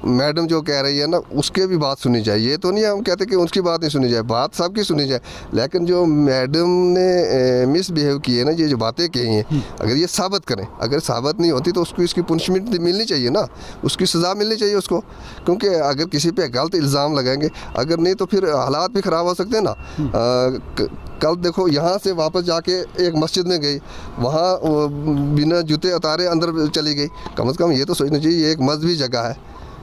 मैडम जो कह रही है ना उसके भी बात सुनी जाए। ये तो नहीं हम कहते कि उसकी बात नहीं सुनी जाए, बात सबकी सुनी जाए, लेकिन जो मैडम ने मिसबिहेव की है ना, ये जो बातें कही हैं, अगर ये साबित करें, अगर साबित नहीं होती तो उसको इसकी पनिशमेंट मिलनी चाहिए ना, उसकी सज़ा मिलनी चाहिए उसको, क्योंकि अगर किसी पे गलत इल्ज़ाम लगाएंगे, अगर नहीं तो फिर हालात भी ख़राब हो सकते हैं ना। कल देखो यहाँ से वापस जाके एक मस्जिद में गई, वहाँ बिना जूते उतारे अंदर चली गई। कम से कम ये तो सोचना चाहिए ये एक मजहबी जगह है,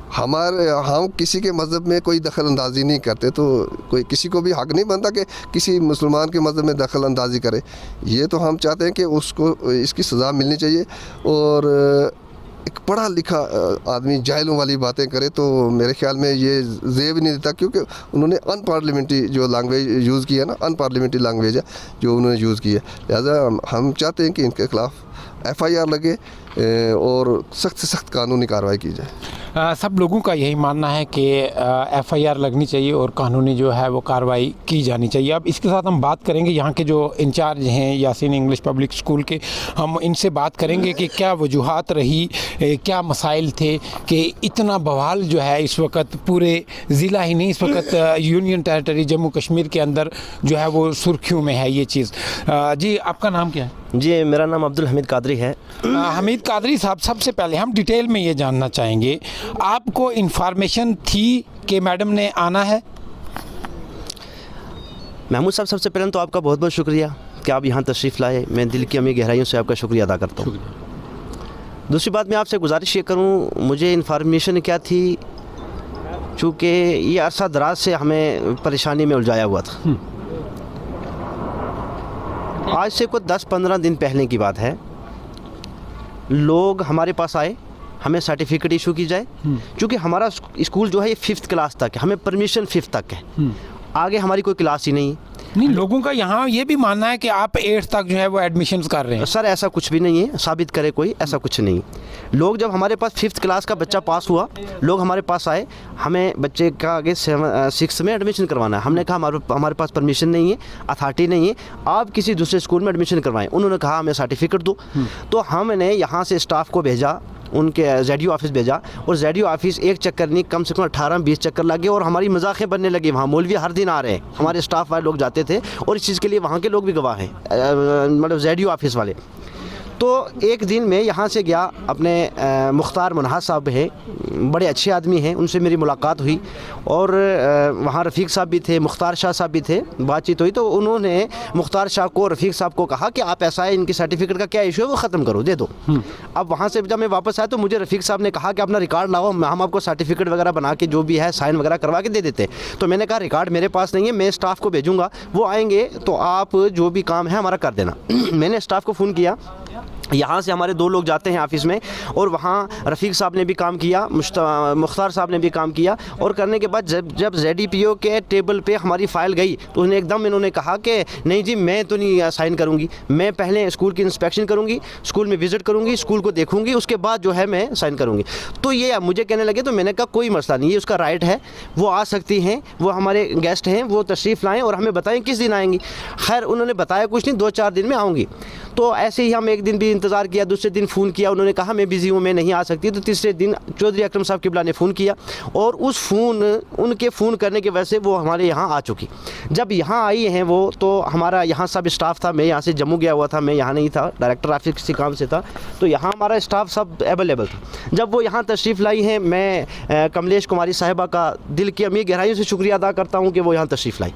हम किसी के मज़हब में कोई दखल अंदाज़ी नहीं करते, तो कोई किसी को भी हक़ नहीं बनता कि किसी मुसलमान के मज़हब में दखल अंदाज़ी करे। ये तो हम चाहते हैं कि उसको इसकी सज़ा मिलनी चाहिए। और एक पढ़ा लिखा आदमी जाहिलों वाली बातें करे तो मेरे ख़्याल में ये ज़ेब नहीं देता, क्योंकि उन्होंने अनपार्लियामेंट्री जो लैंग्वेज यूज़ की है ना, अनपार्लियामेंट्री लैंग्वेज है जो उन्होंने यूज़ की है। लिहाजा हम चाहते हैं कि इनके ख़िलाफ़ FIR लगे और सख्त से सख्त कानूनी कार्रवाई की जाए। सब लोगों का यही मानना है कि FIR लगनी चाहिए और कानूनी जो है वो कार्रवाई की जानी चाहिए। अब इसके साथ हम बात करेंगे यहाँ के जो इंचार्ज हैं यासीन इंग्लिश पब्लिक स्कूल के, हम इनसे बात करेंगे कि क्या वजूहात रही, क्या मसाइल थे कि इतना बवाल जो है इस वक्त पूरे ज़िला ही नहीं, इस वक्त यूनियन टेरिटरी जम्मू कश्मीर के अंदर जो है वो सुर्खियों में है ये चीज़। जी, आपका नाम क्या है? जी, मेरा नाम अब्दुल हमीद कादरी है। हमीद कादरी साहब, सबसे पहले हम डिटेल में ये जानना चाहेंगे, आपको इन्फॉर्मेशन थी कि मैडम ने आना है? महमूद साहब, सबसे पहले तो आपका बहुत बहुत शुक्रिया कि आप यहाँ तशरीफ़ लाए। मैं दिल की अमी गहराइयों से आपका शुक्रिया अदा करता हूँ। दूसरी बात, मैं आपसे गुजारिश ये करूँ, मुझे इन्फॉर्मेशन क्या थी, चूँकि ये अरसा दराज से हमें परेशानी में उलझाया हुआ था। आज से कुछ 10-15 दिन पहले की बात है, लोग हमारे पास आए, हमें सर्टिफिकेट इशू की जाए, क्योंकि हमारा स्कूल जो है ये 5th क्लास तक है, हमें परमिशन 5th तक है, आगे हमारी कोई क्लास ही नहीं। लोगों का यहाँ ये भी मानना है कि आप 8th तक जो है वो एडमिशन्स कर रहे हैं। सर, ऐसा कुछ भी नहीं है, साबित करे कोई, ऐसा कुछ नहीं। लोग जब हमारे पास 5th क्लास का बच्चा पास हुआ, लोग हमारे पास आए, हमें बच्चे का आगे 6th में एडमिशन करवाना है। हमने कहा हमारे पास परमिशन नहीं है, अथॉरिटी नहीं है, आप किसी दूसरे स्कूल में एडमिशन करवाएं। उन्होंने कहा हमें सर्टिफिकेट दो। तो हमने यहाँ से स्टाफ को भेजा, उनके ZDO ऑफिस भेजा, और ZDO ऑफिस एक चक्कर नहीं, कम से कम 18-20 चक्कर लगे, और हमारी मजाकें बनने लगी। वहाँ मौलवी हर दिन आ रहे हैं, हमारे स्टाफ वाले लोग जाते थे, और इस चीज़ के लिए वहाँ के लोग भी गवाह हैं, मतलब ZDO ऑफिस वाले। तो एक दिन मैं यहाँ से गया, अपने मुख्तार मुनहास साहब हैं, बड़े अच्छे आदमी हैं, उनसे मेरी मुलाकात हुई, और वहाँ रफ़ीक साहब भी थे, मुख्तार शाह साहब भी थे, बातचीत हुई। तो उन्होंने मुख्तार शाह को, रफ़ीक साहब को कहा कि आप ऐसा है, इनकी सर्टिफिकेट का क्या इशू है वो ख़त्म करो, दे दो। अब वहाँ से जब मैं वापस आया तो मुझे रफ़ीक साहब ने कहा कि अपना रिकॉर्ड लाओ, हम आपको सर्टिफिकेट वगैरह बना के जो भी है साइन वगैरह करवा के दे देते। तो मैंने कहा रिकॉर्ड मेरे पास नहीं है, मैं स्टाफ को भेजूँगा, वो आएँगे तो आप जो भी काम है हमारा कर देना। मैंने स्टाफ को फ़ोन किया, यहाँ से हमारे 2 लोग जाते हैं ऑफिस में, और वहाँ रफ़ीक साहब ने भी काम किया, मुख्तार साहब ने भी काम किया, और करने के बाद जब ZDPO के टेबल पे हमारी फ़ाइल गई तो उन्हें एकदम इन्होंने कहा कि नहीं जी मैं तो नहीं साइन करूँगी, मैं पहले स्कूल की इंस्पेक्शन करूँगी, स्कूल में विज़िट करूँगी, स्कूल को देखूँगी, उसके बाद जो है मैं साइन करूँगी। तो ये मुझे कहने लगे, तो मैंने कहा कोई मसला नहीं, ये उसका राइट है, वो आ सकती हैं, वो हमारे गेस्ट हैं, वो तशरीफ़ लाएँ और हमें बताएँ किस दिन आएंगी। खैर उन्होंने बताया कुछ नहीं, 2-4 दिन में आऊँगी। तो ऐसे ही हम एक दिन भी इंतज़ार किया, दूसरे दिन फ़ोन किया, उन्होंने कहा मैं बिज़ी हूँ, मैं नहीं आ सकती। तो तीसरे दिन चौधरी अकरम साहब किबला ने फ़ोन किया, और उनके फ़ोन करने की वजह से वो हमारे यहाँ आ चुकी। जब यहाँ आई हैं वो, तो हमारा यहाँ सब स्टाफ था, मैं यहाँ से जम्मू गया हुआ था, मैं यहाँ नहीं था, डायरेक्टर ऑफिस किसी काम से था, तो यहाँ हमारा स्टाफ सब अवेलेबल था। जब वो यहाँ तशरीफ़ लाई हैं, मैं कमलेश कुमारी साहिबा का दिल की अमीर गहराइयों से शुक्रिया अदा करता हूँ कि वो यहाँ तशरीफ़ लाई।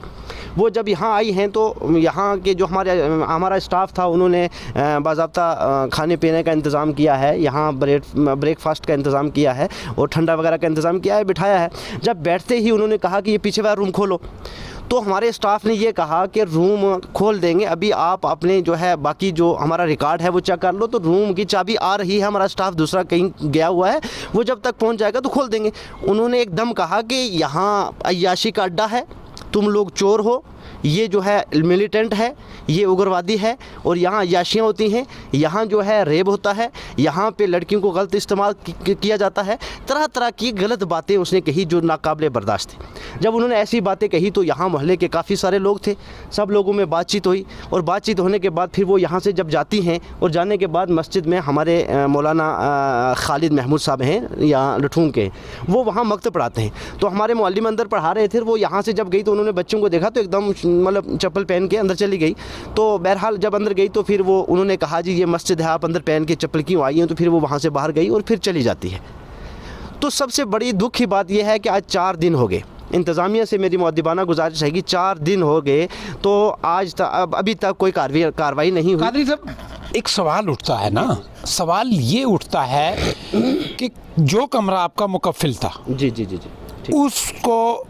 वो जब यहाँ आई हैं तो यहाँ के जो हमारा स्टाफ था, उन्होंने बाज़ाब्ता खाने पीने का इंतज़ाम किया है, यहाँ ब्रेकफास्ट का इंतज़ाम किया है, और ठंडा वगैरह का इंतज़ाम किया है, बिठाया है। जब बैठते ही उन्होंने कहा कि ये पीछे वाला रूम खोलो, तो हमारे स्टाफ ने ये कहा कि रूम खोल देंगे, अभी आप अपने जो है बाकी जो हमारा रिकॉर्ड है वो चेक कर लो। तो रूम की चाबी आ रही है, हमारा स्टाफ दूसरा कहीं गया हुआ है, वो जब तक पहुंच जाएगा तो खोल देंगे। उन्होंने एकदम कहा कि यहाँ अय्याशी का अड्डा है, तुम लोग चोर हो, ये जो है मिलिटेंट है, ये उग्रवादी है, और यहाँ अय्याशियाँ होती हैं, यहाँ जो है रेप होता है, यहाँ पे लड़कियों को गलत इस्तेमाल किया जाता है। तरह तरह की गलत बातें उसने कही जो नाकाबिले बर्दाश्त थी। जब उन्होंने ऐसी बातें कही तो यहाँ मोहल्ले के काफ़ी सारे लोग थे, सब लोगों में बातचीत हुई, और बातचीत होने के बाद फिर वो यहाँ से जब जाती हैं, और जाने के बाद मस्जिद में हमारे मौलाना खालिद महमूद साहब हैं, यहाँ लठूम के, वो वहाँ मकतब पढ़ाते हैं। तो हमारे मौलवी अंदर पढ़ा रहे थे, वो यहाँ से जब गई तो उन्होंने बच्चों को देखा तो एकदम मतलब चप्पल पहन के अंदर चली गई। तो बहरहाल जब अंदर गई तो फिर वो उन्होंने कहा जी ये मस्जिद है, आप अंदर पहन के चप्पल क्यों आई हैं, तो फिर वो वहाँ से बाहर गई और फिर चली जाती है। तो सबसे बड़ी दुख की बात यह है कि आज 4 दिन हो गए, इंतज़ामिया से मेरी मुअद्दिबाना गुजारिश है कि 4 दिन हो गए तो आज तक अभी तक कोई कार्रवाई नहीं हुई। कादरी साहब, एक सवाल उठता है ना, सवाल ये उठता है कि जो कमरा आपका मुकफ़िल था, जी, उसको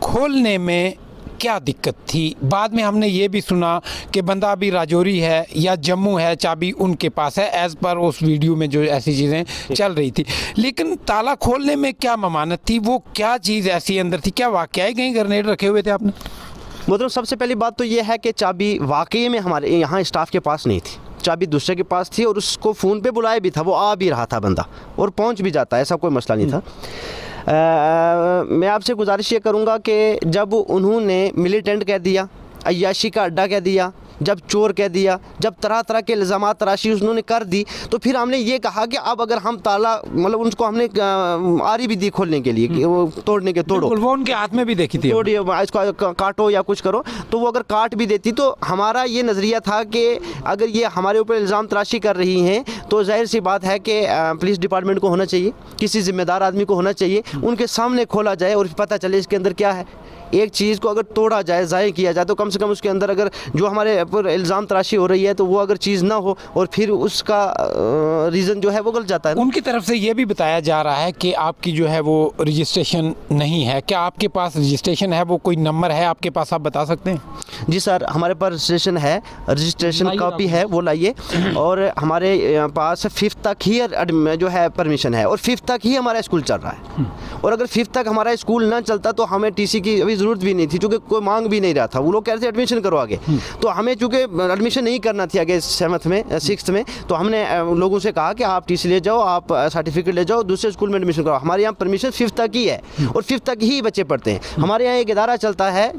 खोलने में क्या दिक्कत थी? बाद में हमने ये भी सुना कि बंदा अभी राजौरी है या जम्मू है, चाबी उनके पास है, एज़ पर उस वीडियो में जो ऐसी चीज़ें चल रही थी। लेकिन ताला खोलने में क्या ममानत थी? वो क्या चीज़ ऐसी अंदर थी? क्या वाकई कहीं ग्रेनेड रखे हुए थे आपने? मतलब सबसे पहली बात तो ये है कि चाबी वाकई में हमारे यहाँ स्टाफ के पास नहीं थी, चाबी दूसरे के पास थी, और उसको फ़ोन पे बुलाया भी था, वो आ भी रहा था बंदा, और पहुँच भी जाता, ऐसा कोई मसला नहीं था। मैं आपसे गुजारिश ये करूँगा कि जब उन्होंने मिलिटेंट कह दिया, अय्याशी का अड्डा कह दिया, जब चोर कह दिया, जब तरह तरह के इल्ज़ामात तराशी उन्होंने कर दी, तो फिर हमने ये कहा कि अब अगर हम ताला मतलब उनको हमने आरी भी दी खोलने के लिए कि वो तोड़ने के तोड़ो, वो उनके हाथ में भी देखी थी, तोड़िए इसको काटो या कुछ करो, तो वो अगर काट भी देती तो हमारा ये नज़रिया था कि अगर ये हमारे ऊपर इल्ज़ाम तराशी कर रही हैं तो जाहिर सी बात है कि पुलिस डिपार्टमेंट को होना चाहिए, किसी ज़िम्मेदार आदमी को होना चाहिए, उनके सामने खोला जाए और पता चले इसके अंदर क्या है। एक चीज़ को अगर तोड़ा जाए, ज़ाय किया जाए, तो कम से कम उसके अंदर अगर जो हमारे ऊपर इल्ज़ाम तराशी हो रही है तो वो अगर चीज़ ना हो और फिर उसका रीज़न जो है वो गलत जाता है। उनकी तरफ से ये भी बताया जा रहा है कि आपकी जो है वो रजिस्ट्रेशन नहीं है। क्या आपके पास रजिस्ट्रेशन है? वो कोई नंबर है आपके पास, आप बता सकते हैं? जी सर, हमारे पास रजिस्ट्रेशन है, रजिस्ट्रेशन कॉपी है, वो लाइए। और हमारे पास 5th तक ही जो है परमिशन है, और 5th तक ही हमारा स्कूल चल रहा है। और अगर 5th तक हमारा स्कूल ना चलता तो हमें टीसी की अभी ज़रूरत भी नहीं थी, चूँकि कोई मांग भी नहीं रहा था। वो लोग कह रहे थे एडमिशन करो आगे, तो हमें चूँकि एडमिशन नहीं करना थी आगे 7th में 6th में, तो हमने लोगों से कहा कि आप टीसी ले जाओ, आप सर्टिफिकेट ले जाओ, दूसरे स्कूल में एडमिशन करो। हमारे यहाँ परमिशन 5th तक ही है, और 5th तक ही बच्चे पढ़ते हैं। हमारे यहाँ एक इदारा चलता है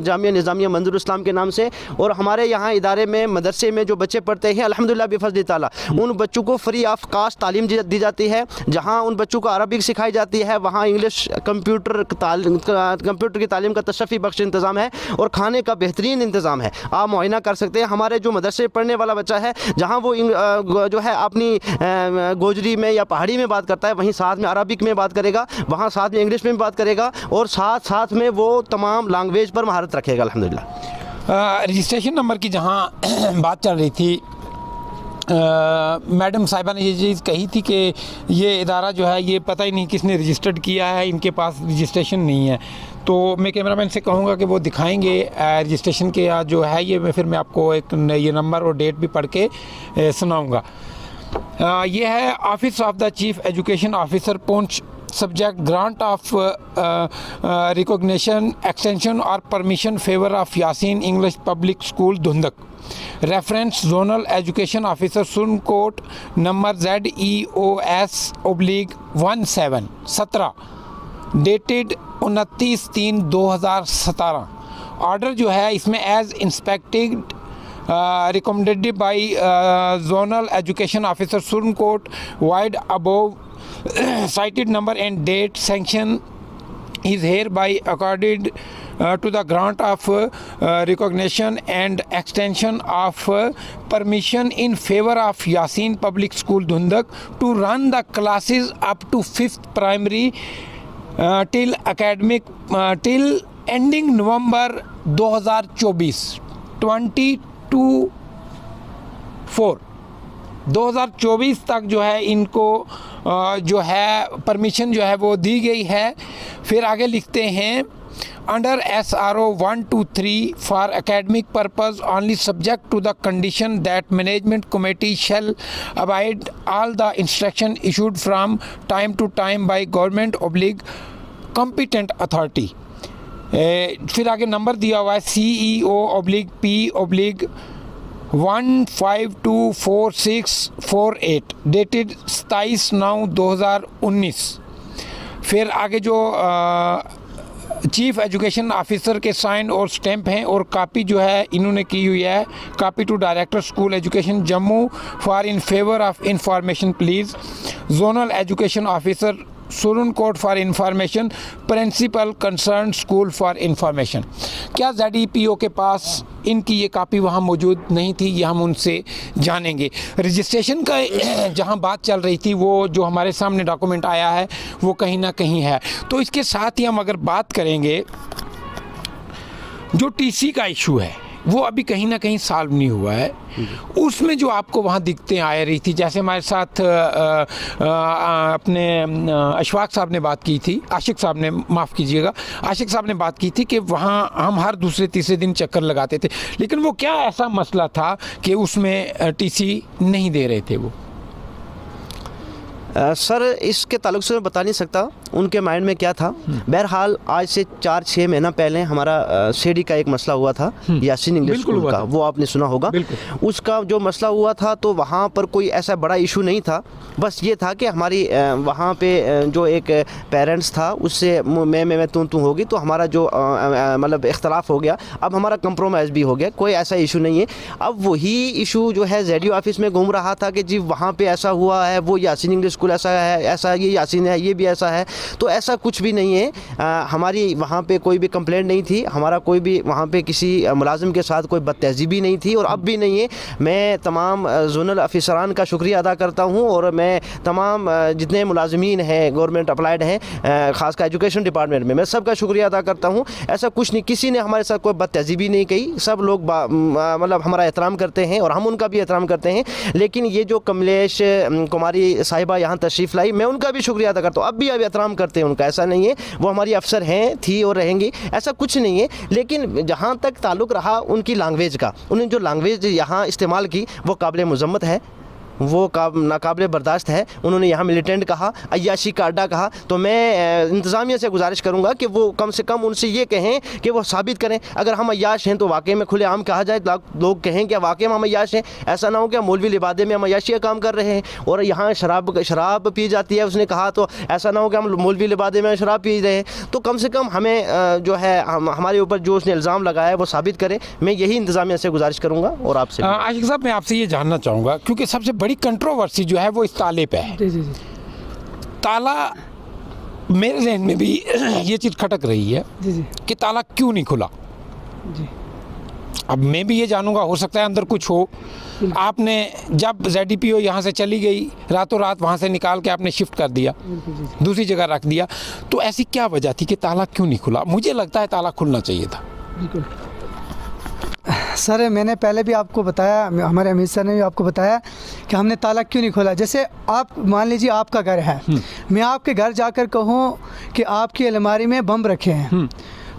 जामिया निज़ामिया मंजूर इस्लाम के नाम से, और हमारे यहाँ इदारे में मदरसे में जो बच्चे पढ़ते हैं अल्हम्दुलिल्लाह बिफज़्ल ताला, उन बच्चों को फ्री ऑफ कास्ट तालीम दी जाती है। जहाँ उन बच्चों को अरबिक सिखाई जाती है, वहाँ इंग्लिश कंप्यूटर की तालीम का तशफ़ी बख्श इंतज़ाम है, और खाने का बेहतरीन इंतज़ाम है। आप मुआयना कर सकते हैं। हमारे जो मदरसे पढ़ने वाला बच्चा है, जहाँ वो जो है अपनी गोजरी में या पहाड़ी में बात करता है, वहीं साथ में अरबिक में बात करेगा, वहाँ साथ में इंग्लिश में भी बात करेगा, और साथ साथ में वो तमाम लैंग्वेज पर महारत रखेगा अल्हम्दुलिल्लाह। रजिस्ट्रेशन नंबर की जहाँ बात चल रही थी, मैडम साहिबा ने ये चीज़ कही थी कि ये इदारा जो है ये पता ही नहीं किसने रजिस्टर्ड किया है, इनके पास रजिस्ट्रेशन नहीं है। तो मैं कैमरामैन से कहूँगा कि वो दिखाएंगे रजिस्ट्रेशन के या जो है ये, फिर मैं आपको एक ये नंबर और डेट भी पढ़ के सुनाऊँगा। ये है office of the chief education officer Poonch, subject grant of recognition extension और permission favour of Yasin English public school Dhundak, reference zonal education officer Surankote, number ZEOS/17 dated 29/3/2017। Order जो है इसमें as inspected recommended by zonal education officer Surancoat wide above cited number and date, sanction is hereby accorded to the grant of recognition and extension of permission in favor of Yasin Public School Dhundak to run the classes up to 5th primary till academic till ending November 2024 तक जो है इनको जो है permission जो है वो दी गई है। फिर आगे लिखते हैं under SRO 123 for academic purpose only subject to the condition that management committee shall abide all the instruction issued from time to time by government ऑब्लिग कॉम्पिटेंट अथॉरिटी। फिर आगे नंबर दिया हुआ है CEO/P/1524648 डेटेड 27/9/2019। फिर आगे जो चीफ एजुकेशन ऑफिसर के साइन और स्टैंप हैं और कॉपी जो है इन्होंने की हुई है, copy to director school education Jammu for in favour of information please, zonal education officer Surankot for information, principal concern school for information. क्या ZEPO के पास इनकी ये कापी वहाँ मौजूद नहीं थी, ये हम उनसे जानेंगे। रजिस्ट्रेशन का जहाँ बात चल रही थी वो जो हमारे सामने डॉक्यूमेंट आया है वो कहीं ना कहीं है। तो इसके साथ ही हम अगर बात करेंगे जो TC का इशू है वो अभी कहीं ना कहीं सॉल्व नहीं हुआ है। उसमें जो आपको वहाँ दिक्कतें आ रही थी, जैसे हमारे साथ अपने अशफाक साहब ने बात की थी, आशिक साहब ने, माफ़ कीजिएगा, आशिक साहब ने बात की थी कि वहाँ हम हर दूसरे तीसरे दिन चक्कर लगाते थे, लेकिन वो क्या ऐसा मसला था कि उसमें TC नहीं दे रहे थे वो? सर इसके ताल्लुक से मैं बता नहीं सकता उनके माइंड में क्या था। बहरहाल आज से 4-6 महीना पहले हमारा सीडी का एक मसला हुआ था यासीन इंग्लिश स्कूल का, वो आपने सुना होगा। उसका जो मसला हुआ था तो वहाँ पर कोई ऐसा बड़ा इशू नहीं था, बस ये था कि हमारी वहाँ पे जो एक पेरेंट्स था उससे मैं तू होगी तो हमारा जो मतलब इख्तलाफ हो गया। अब हमारा कंप्रोमाइज़ भी हो गया, कोई ऐसा इशू नहीं है। अब वही इशू जो है ZEO ऑफिस में घूम रहा था कि जी वहाँ पे ऐसा हुआ है, वो यासीन इंग्लिश स्कूल ऐसा है, ऐसा ये यासीन है, ये भी ऐसा है। तो ऐसा कुछ भी नहीं है। हमारी वहाँ पे कोई भी कंप्लेंट नहीं थी, हमारा कोई भी वहाँ पे किसी मुलाजिम के साथ कोई बदतहज़ीबी नहीं थी और अब भी नहीं है। मैं तमाम जोनल अफसरान का शुक्रिया अदा करता हूँ और मैं तमाम जितने मुलाजमीन हैं गवर्नमेंट अप्लाइड हैं ख़ासकर एजुकेशन डिपार्टमेंट में, मैं सबका शुक्रिया अदा करता हूँ। ऐसा कुछ नहीं, किसी ने हमारे साथ कोई बदतहज़ीबी नहीं कही, सब लोग मतलब हमारा एहतराम करते हैं और हम उनका भी एहतराम करते हैं। लेकिन ये जो कमलेश कुमारी साहिबा यहाँ तशरीफ़ लाई, मैं उनका भी शुक्रिया अदा करता हूँ, अब भी एहतराम करते हैं उनका। ऐसा नहीं है, वो हमारी अफसर हैं, थी और रहेंगी, ऐसा कुछ नहीं है। लेकिन जहाँ तक ताल्लुक़ रहा उनकी लैंग्वेज का, उन्होंने जो लैंग्वेज यहाँ इस्तेमाल की वो काबिल मुज़म्मत है, वो नाकाबिल बर्दाश्त है। उन्होंने यहाँ मिलिटेंट कहा, अय्याशी का अड्डा कहा। तो मैं इंतज़ामिया से गुजारिश करूँगा कि वो कम से कम उनसे ये कहें कि वो साबित करें, अगर हम अय्याश हैं तो वाकई में खुलेआम कहा जाए, लोग कहें कि वाकई में हम अय्याश हैं। ऐसा ना हो कि मौलवी लिबादे में हम अय्याशी का काम कर रहे हैं और यहाँ शराब पी जाती है, उसने कहा, तो ऐसा ना हो कि हम मौलवी लिबादे में शराब पी रहे हैं। तो कम से कम हमें जो है हमारे ऊपर जो उसने इल्ज़ाम लगाया है वो साबित करें। मैं यही इंतज़ामिया से गुजारिश करूँगा। और आपसे आशिक साहब, मैं आपसे ये जानना चाहूँगा, क्योंकि सबसे बड़ी कंट्रोवर्सी जो है वो इस ताले पे है। जी। ताला, मेरे जहन में भी ये चीज़ खटक रही है जी कि ताला क्यों नहीं खुला। जी। अब मैं भी ये जानूंगा, हो सकता है अंदर कुछ हो। आपने जब ZEPO यहाँ से चली गई, रातों रात वहाँ से निकाल के आपने शिफ्ट कर दिया, दूसरी जगह रख दिया, तो ऐसी क्या वजह थी कि ताला क्यों नहीं खुला? मुझे लगता है ताला खुलना चाहिए था। बिल्कुल सर मैंने पहले भी आपको बताया, हमारे अमित सर ने भी आपको बताया कि हमने ताला क्यों नहीं खोला। जैसे आप मान लीजिए आपका घर है, मैं आपके घर जाकर कहूँ कि आपकी अलमारी में बम रखे हैं,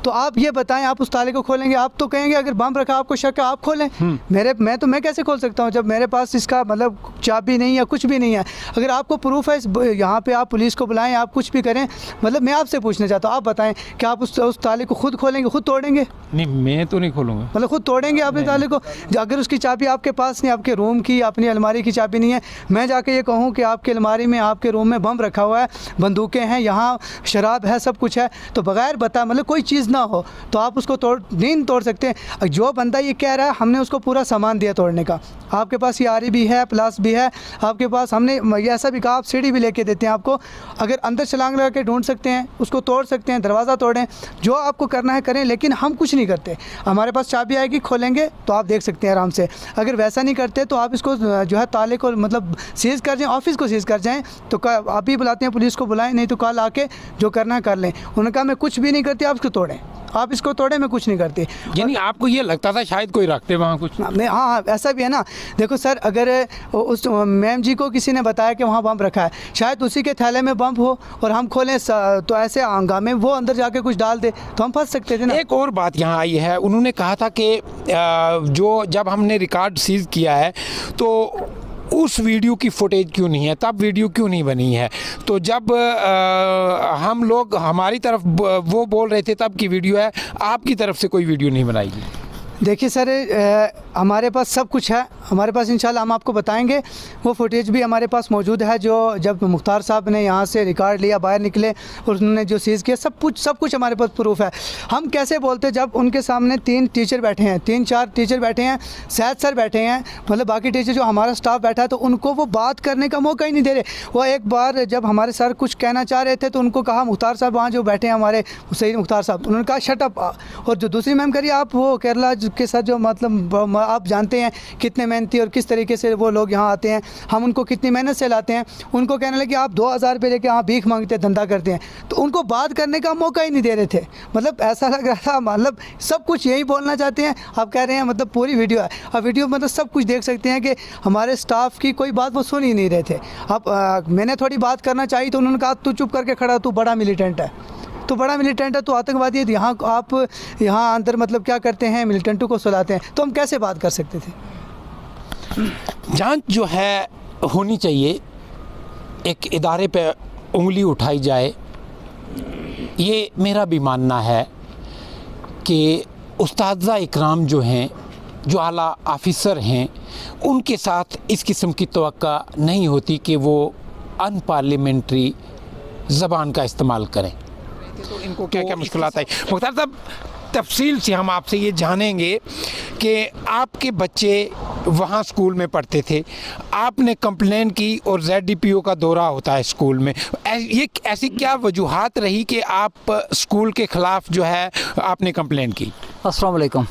तो आप ये बताएं आप उस ताले को खोलेंगे? आप तो कहेंगे अगर बम रखा आपको शक है आप खोलें। मैं कैसे खोल सकता हूँ जब मेरे पास इसका मतलब चाबी नहीं है, कुछ भी नहीं है। अगर आपको प्रूफ है यहाँ पे आप पुलिस को बुलाएं, आप कुछ भी करें, मतलब मैं आपसे पूछना चाहता हूँ, आप बताएं कि आप उस ताले को खुद खोलेंगे, खुद तोड़ेंगे? नहीं, मैं तो नहीं खोलूँगा। मतलब खुद तोड़ेंगे अपने ताले को? अगर उसकी चाबी आपके पास नहीं, आपके रूम की अपनी अलमारी की चाबी नहीं है, मैं जाके ये कहूँ कि आपकी अलमारी में आपके रूम में बम रखा हुआ है, बंदूकें हैं, यहाँ शराब है, सब कुछ है, तो बगैर बता मतलब कोई चीज़ ना हो तो आप उसको नहीं तोड़ सकते। जो बंदा ये कह रहा है हमने उसको पूरा सामान दिया तोड़ने का, आपके पास ये आरी भी है, प्लास भी है आपके पास, हमने ये ऐसा भी कहा आप सीढ़ी भी लेके देते हैं आपको, अगर अंदर छलांग लगा के ढूंढ सकते हैं, उसको तोड़ सकते हैं, दरवाज़ा तोड़ें, जो आपको करना है करें, लेकिन हम कुछ नहीं करते। हमारे पास चाबी आएगी, खोलेंगे तो आप देख सकते हैं आराम से। अगर वैसा नहीं करते तो आप इसको जो है ताले को मतलब सीज़ कर जाएँ, ऑफिस को सीज़ कर जाएँ, तो आप ही बुलाते हैं, पुलिस को बुलाएं, नहीं तो कल आके जो करना है कर लें। उन्होंने कहा मैं कुछ भी नहीं करती, आप इसको तोड़ें, आप इसको तोड़े, मैं कुछ नहीं करती। यानी आपको ये लगता था शायद कोई रखते वहाँ कुछ? मैं हाँ ऐसा भी है ना। देखो सर, अगर उस मैम जी को किसी ने बताया कि वहाँ बम रखा है, शायद उसी के थैले में बम हो और हम खोलें तो ऐसे हंगामे वो अंदर जाके कुछ डाल दे तो हम फंस सकते थे ना। एक और बात यहाँ आई है, उन्होंने कहा था कि जो जब हमने रिकॉर्ड सीज किया है तो उस वीडियो की फुटेज क्यों नहीं है, तब वीडियो क्यों नहीं बनी है? तो जब हम लोग हमारी तरफ वो बोल रहे थे तब की वीडियो है, आपकी तरफ से कोई वीडियो नहीं बनाई गई? देखिए सर, हमारे पास सब कुछ है, हमारे पास इंशाल्लाह हम आपको बताएंगे। वो फुटेज भी हमारे पास मौजूद है, जो जब मुख्तार साहब ने यहाँ से रिकॉर्ड लिया, बाहर निकले और उन्होंने जो सीज़ किया, सब कुछ हमारे पास प्रूफ है। हम कैसे बोलते जब उनके सामने 3 टीचर बैठे हैं, 3-4 टीचर बैठे हैं, सैयद सर बैठे हैं, मतलब बाकी टीचर जो हमारा स्टाफ बैठा है, तो उनको वो बात करने का मौका ही नहीं दे रहे। वो एक बार जब हमारे सर कुछ कहना चाह रहे थे तो उनको कहा, मुख्तार साहब वहाँ जो बैठे हैं हमारे सईद मुख्तार साहब, उन्होंने कहा शट अप। और जो दूसरी मैम करिए, आप वो केरला के साथ जो मतलब आप जानते हैं कितने मेहनती और किस तरीके से वो लोग यहाँ आते हैं, हम उनको कितनी मेहनत से लाते हैं, उनको कहने लगे आप 2000 रुपये लेके यहाँ भीख मांगते हैं, धंधा करते हैं, तो उनको बात करने का मौका ही नहीं दे रहे थे। मतलब ऐसा लग रहा था मतलब सब कुछ यही बोलना चाहते हैं। आप कह रहे हैं मतलब पूरी वीडियो है, अब वीडियो मतलब सब कुछ देख सकते हैं कि हमारे स्टाफ की कोई बात वो सुन ही नहीं रहे थे। अब मैंने थोड़ी बात करना चाहिए तो उन्होंने कहा तू चुप करके खड़ा, तू बड़ा मिलिटेंट है, तो बड़ा मिलिटेंट है, तो आतंकवादी है, यहाँ आप यहाँ अंदर मतलब क्या करते हैं, मिलिटेंटों को सुलाते हैं, तो हम कैसे बात कर सकते थे? जांच जो है होनी चाहिए, एक इदारे पे उंगली उठाई जाए, ये मेरा भी मानना है कि उस्ताद इकराम जो हैं, जो आला ऑफिसर हैं, उनके साथ इस किस्म की तवक्का नहीं होती कि वो अनपार्लियामेंट्री ज़बान का इस्तेमाल करें। तो इनको क्या क्या मुश्किलात आई? मुख्तार साहब, तफसील से हम आपसे ये जानेंगे कि आपके बच्चे वहाँ स्कूल में पढ़ते थे, आपने कंप्लेन की और ZDPO का दौरा होता है स्कूल में, ये ऐसी क्या वजूहात रही कि आप स्कूल के ख़िलाफ़ जो है आपने कंप्लेन की? अस्सलाम वालेकुम।